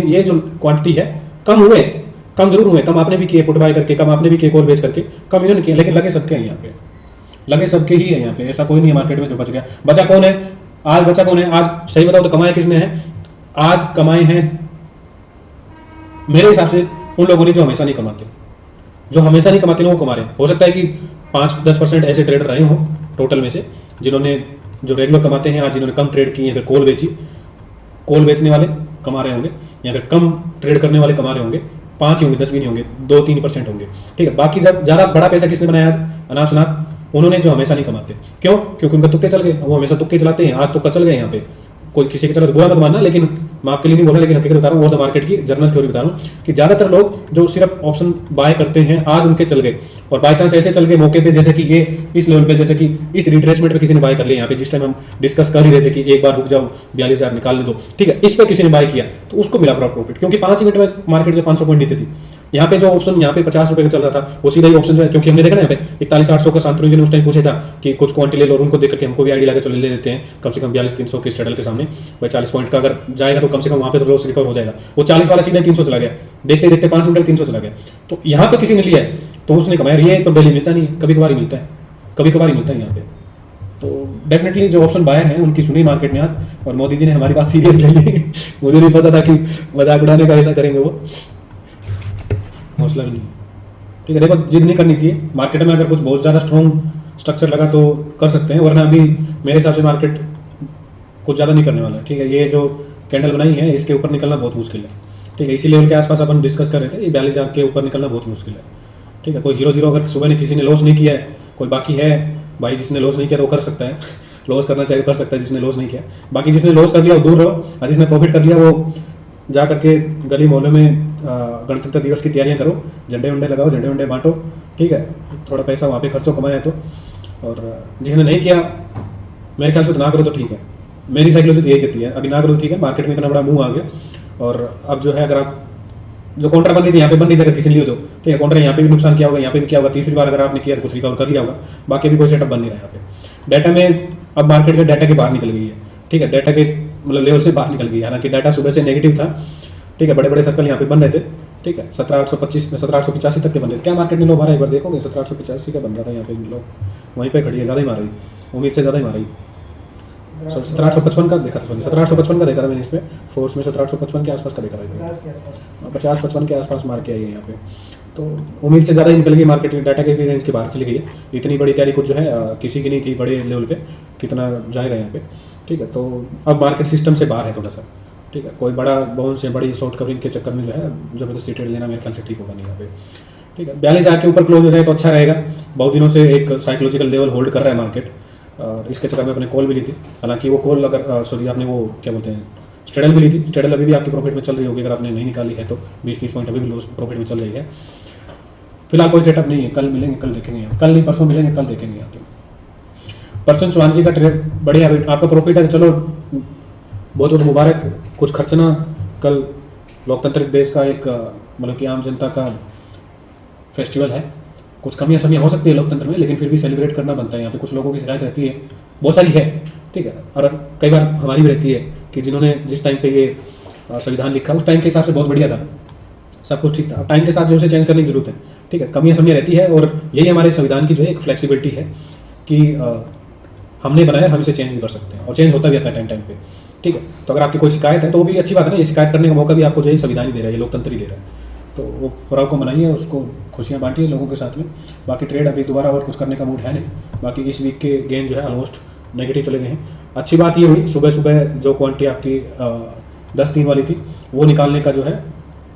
ये जो क्वांटिटी है कम जरूर हुए, कम आपने भी किए पुट बाय करके, कम आपने भी किए कॉल बेच करके, कम इन्होंने किए, लेकिन लगे सबके हैं यहाँ पे, लगे सबके ही है यहाँ पे। ऐसा कोई नहीं है मार्केट में जो बच गया। बचा कौन है आज सही बताओ तो कमाए किसने हैं आज, कमाए हैं मेरे हिसाब से उन लोगों ने जो हमेशा नहीं कमाते वो कमा रहे हैं। हो सकता है कि 5-10% ऐसे ट्रेडर रहे हों टोटल में से, जिन्होंने जो रेगुलर कमाते हैं आज, जिन्होंने कम ट्रेड की या फिर कॉल बेची, कॉल बेचने वाले कमा रहे होंगे, या फिर कम ट्रेड करने वाले कमा रहे होंगे। 5 ही होंगे, 10 भी नहीं होंगे, 2-3% होंगे। ठीक है, बाकी जब ज़्यादा बड़ा पैसा किसने बनाया आज, अनाप शनाप उन्होंने जो हमेशा नहीं कमाते। क्यों? क्योंकि उनका तुक्के चल गए, वो हमेशा तुक्के चलाते हैं। आज तुक्का चल गए यहाँ पे, कोई किसी की तरह बुरा मत मानना, लेकिन मैं आपके लिए नहीं बोल रहा, लेकिन हकीकत बता रहा हूँ, वो तो मार्केट की जर्नल थ्योरी बता रहा हूँ कि ज़्यादातर लोग जो सिर्फ ऑप्शन बाय करते हैं आज उनके चल गए, और बाई चांस ऐसे चल गए मौके पे, जैसे कि ये इस लेवल पे, जैसे कि इस रिट्रेसमेंट पे किसी ने बाय कर लिया। यहाँ पे जिस टाइम हम डिस्कस कर ही रहे थे कि एक बार रुक जाओ 42,000 निकालने दो, ठीक है, इस पर किसी ने बाय किया तो उसको मिला प्रॉफिट, क्योंकि 5 मिनट में मार्केट जो 500 पॉइंट नीचे थी। यहाँ पे जो ऑप्शन यहाँ पे 50 रुपये का चल रहा था, वो सीधा ही ऑप्शन जो है, क्योंकि हमने देखा ना यहाँ पे 41,800 का शांतनु जी ने उस टाइम पूछा था कि कुछ क्वांटिटी ले लो, और उनको देख करके हमको भी आइडिया लगा, चलो ले लेते हैं कम से कम 42,300 के स्ट्रेडल के सामने। भाई 40 पॉइंट का अगर जाएगा तो कम से कम वहाँ पे तो लॉस रिकवर हो जाएगा। वो 40 वाला सीधा 300 चला गया, देखते देखते 5 मिनट में 300 चला गया। तो यहाँ पे किसी ने लिया है तो उसने कमाया। ये तो डेली मिलता नहीं, कभी कभार ही मिलता है यहाँ पे। तो डेफिनेटली जो ऑप्शन बायर हैं उनकी सुनी मार्केट में आज, और मोदी जी ने हमारी बात सीरियस ले ली। मुझे नहीं पता था कि मजाक उड़ाने का ऐसा करेंगे, वो हौसला भी नहीं है। ठीक है, देखो जिद नहीं करनी चाहिए। मार्केट में अगर कुछ बहुत ज़्यादा स्ट्रॉन्ग स्ट्रक्चर लगा तो कर सकते हैं, वरना अभी मेरे हिसाब से मार्केट कुछ ज़्यादा नहीं करने वाला है। ठीक है, ये जो कैंडल बनाई है इसके ऊपर निकलना बहुत मुश्किल है। ठीक है, इसी लेवल के आसपास अपन डिस्कस कर रहे थे, ये 42,000 के ऊपर निकलना बहुत मुश्किल है। ठीक है, कोई हीरो अगर सुबह ने किसी ने लॉस नहीं किया है, कोई बाकी है भाई जिसने लॉस नहीं किया तो वो कर सकता है, लॉस करना चाहिए कर सकता है जिसने लॉस नहीं किया। बाकी जिसने लॉस कर लिया वो दूर रहो, और जिसने प्रॉफिट कर लिया वो जा करके गली मोहल्ले में गणतंत्र दिवस की तैयारियां करो, झंडे वंडे लगाओ, झंडे वंडे बांटो। ठीक है, थोड़ा पैसा वहाँ पे खर्चो, कमाया तो। और जिसने नहीं किया मेरे ख्याल से तो ना करो तो ठीक है। मेरी साइकोलॉजी तो यही कहती है, अभी ना करो तो ठीक है। मार्केट में इतना बड़ा मूव आ गया, और अब जो है अगर आप जो काउंटर बंद थी यहाँ पे बंद नहीं था, अगर किसी ने लिया तो ठीक है, काउंटर यहाँ पे भी नुकसान किया होगा, यहाँ पे भी किया होगा, तीसरी बार अगर आपने किया तो कुछ रिकवर कर लिया होगा, बाकी भी कोई सेटअप बन नहीं रहा है यहाँ पे। डाटा में अब मार्केट में डाटा के बाहर निकल गई है, ठीक है, डाटा के मतलब लेवल से बाहर निकल गई है। हालांकि डाटा सुबह से नेगेटिव था, ठीक है, बड़े बड़े सर्कल यहाँ पे बन रहे थे, ठीक है, 17,825 में 17,885 तक के बन रहे थे। क्या मार्केट में लो मारा, एक बार देखोगे 17,885 का बन रहा था यहाँ पे, लो वहीं पे खड़ी है, ज़्यादा ही मार रही, उम्मीद से ज़्यादा ही मार रही। 17,855 का देखा था, सॉरी 17,855 का देखा था मैंने इस पे फोर्स में, 17,855 के आसपास का देखा था, 50-55 के आसपास मार के आई है यहाँ पे। तो उम्मीद से ज़्यादा ही निकल गई मार्केट, डाटा के भी रेंज के बाहर चली गई है। इतनी बड़ी तैयारी कुछ जो है किसी की नहीं थी बड़े लेवल पे, कितना जाएगा यहाँ पे, ठीक है। तो अब मार्केट सिस्टम से बाहर है थोड़ा सा, ठीक है, कोई बड़ा बाउंस या बड़ी शॉर्ट कवरिंग के चक्कर में जो है जबरदस्ती ट्रेड लेना मेरे ख्याल से ठीक होगा नहीं यहाँ पे, ठीक है। 42,000 के ऊपर क्लोज हो जाए तो अच्छा रहेगा। बहुत दिनों से एक साइकोलॉजिकल लेवल होल्ड कर रहा है मार्केट, और इसके चक्कर में अपने कॉल भी ली थी। हालांकि वो कॉल अगर सॉरी आपने वो क्या बोलते हैं स्ट्रेडल भी ली थी, स्ट्रेडल अभी भी आपकी प्रॉफिट में चल रही होगी अगर आपने नहीं निकाली है तो, 20-30 पॉइंट अभी भी लॉस प्रॉफिट में चल रही है। फिलहाल कोई सेटअप नहीं है, कल मिलेंगे, कल देखेंगे यहाँ, कल नहीं परसों मिलेंगे, कल देखेंगे यहाँ पे। पर्सन चौहान जी का ट्रेड बढ़िया, आपका प्रॉफिट है, चलो बहुत बहुत मुबारक। कुछ खर्चना, कल लोकतांत्रिक देश का एक मतलब कि आम जनता का फेस्टिवल है, कुछ कमियां समियां हो सकती है लोकतंत्र में, लेकिन फिर भी सेलिब्रेट करना बनता है। यहाँ पे कुछ लोगों की शिकायत रहती है, बहुत सारी है, ठीक है, और कई बार हमारी भी रहती है कि जिन्होंने जिस टाइम पे ये संविधान लिखा उस टाइम के हिसाब से बहुत बढ़िया था, सब कुछ ठीक था। अब टाइम के साथ जो उसे चेंज करने की जरूरत है, ठीक है, कमियां समियां रहती है, और यही हमारे संविधान की जो है एक फ्लेक्सिबिलिटी है कि हमने बनाया, हम इसे चेंज भी कर सकते हैं, और चेंज होता भी आता है टाइम टाइम पे, ठीक है। तो अगर आपकी कोई शिकायत है तो वो भी अच्छी बात है ना, ये शिकायत करने का मौका भी आपको जो है संविधान ही दे रहा है, ये लोकतंत्र ही दे रहा है। तो वो फराव को मनाइए, उसको खुशियाँ बांटिए लोगों के साथ में। बाकी ट्रेड अभी दोबारा और कुछ करने का मूड है नहीं। बाकी इस वीक के गेन जो है ऑलमोस्ट नेगेटिव चले गए हैं। अच्छी बात ये हुई सुबह सुबह जो क्वांटिटी आपकी 10-3 वाली थी वो निकालने का जो है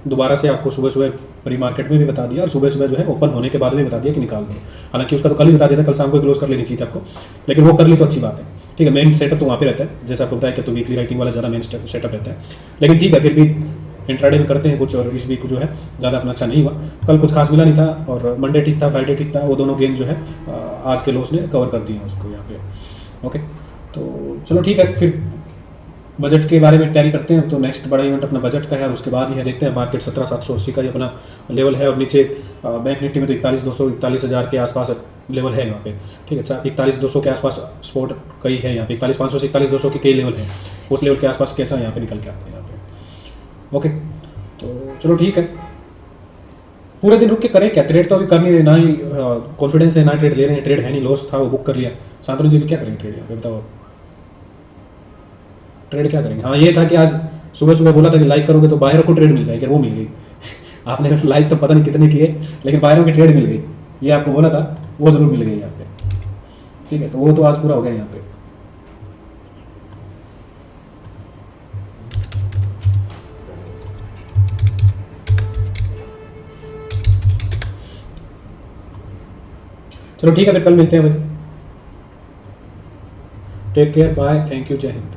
दोबारा से आपको सुबह सुबह प्री मार्केट में भी बता दिया, और सुबह सुबह जो है ओपन होने के बाद भी बता दिया कि निकाल दो। हालांकि उसका तो कल ही बता दिया था, कल शाम को क्लोज कर लेनी चाहिए आपको, लेकिन वो कर ली तो अच्छी बात है, ठीक है। मेन सेटअप तो वहाँ पे रहता है, जैसा आपको बताया कि तो वीकली राइटिंग वाला ज़्यादा मेन सेटअप रहता है, लेकिन ठीक है फिर भी इंट्राडे में करते हैं कुछ। और इस वीक जो है ज़्यादा अपना अच्छा नहीं हुआ, कल कुछ खास मिला नहीं था, और मंडे ठीक था, फ्राइडे ठीक था, वो दोनों गेम जो है आज के लॉस ने कवर कर दिए हैं उसको यहाँ पे। ओके, तो चलो ठीक है, फिर बजट के बारे में तैयारी करते हैं। तो नेक्स्ट बड़ा इवेंट अपना बजट का है, और उसके बाद ही है, देखते हैं। मार्केट 17,780 का ही अपना लेवल है, और नीचे बैंक निफ्टी में तो 41,200 41,000 के आसपास लेवल है यहाँ पे, ठीक है। 41,200 के आसपास स्पॉट कई है यहाँ पे, 41,500 से 41,200 के कई लेवल हैं, उस लेवल के आसपास कैसा यहाँ पे निकल के आता है यहाँ पे। ओके, तो चलो ठीक है, पूरे दिन रुक के करें क्या? ट्रेड तो अभी कर नहीं रहे, ना ही कॉन्फिडेंस है, ना ट्रेड ले रहे हैं, ट्रेड है नहीं, लॉस था वो बुक कर लिया। शांतनु जी भी क्या करेंगे ट्रेड यहाँ पे, बताओ ट्रेड क्या करेंगे? हाँ ये था कि आज सुबह सुबह बोला था कि लाइक करोगे तो बाहरों को ट्रेड मिल जाएगी, वो मिल गई। आपने लाइक तो पता नहीं कितने किए, लेकिन बाहरों की ट्रेड मिल गई, ये आपको बोला था, वो जरूर मिल गई यहाँ पे, ठीक है। तो वो तो आज पूरा हो गया यहाँ पे। चलो ठीक है, फिर कल मिलते हैं भाई। Take care, bye, thank you, जय हिंद।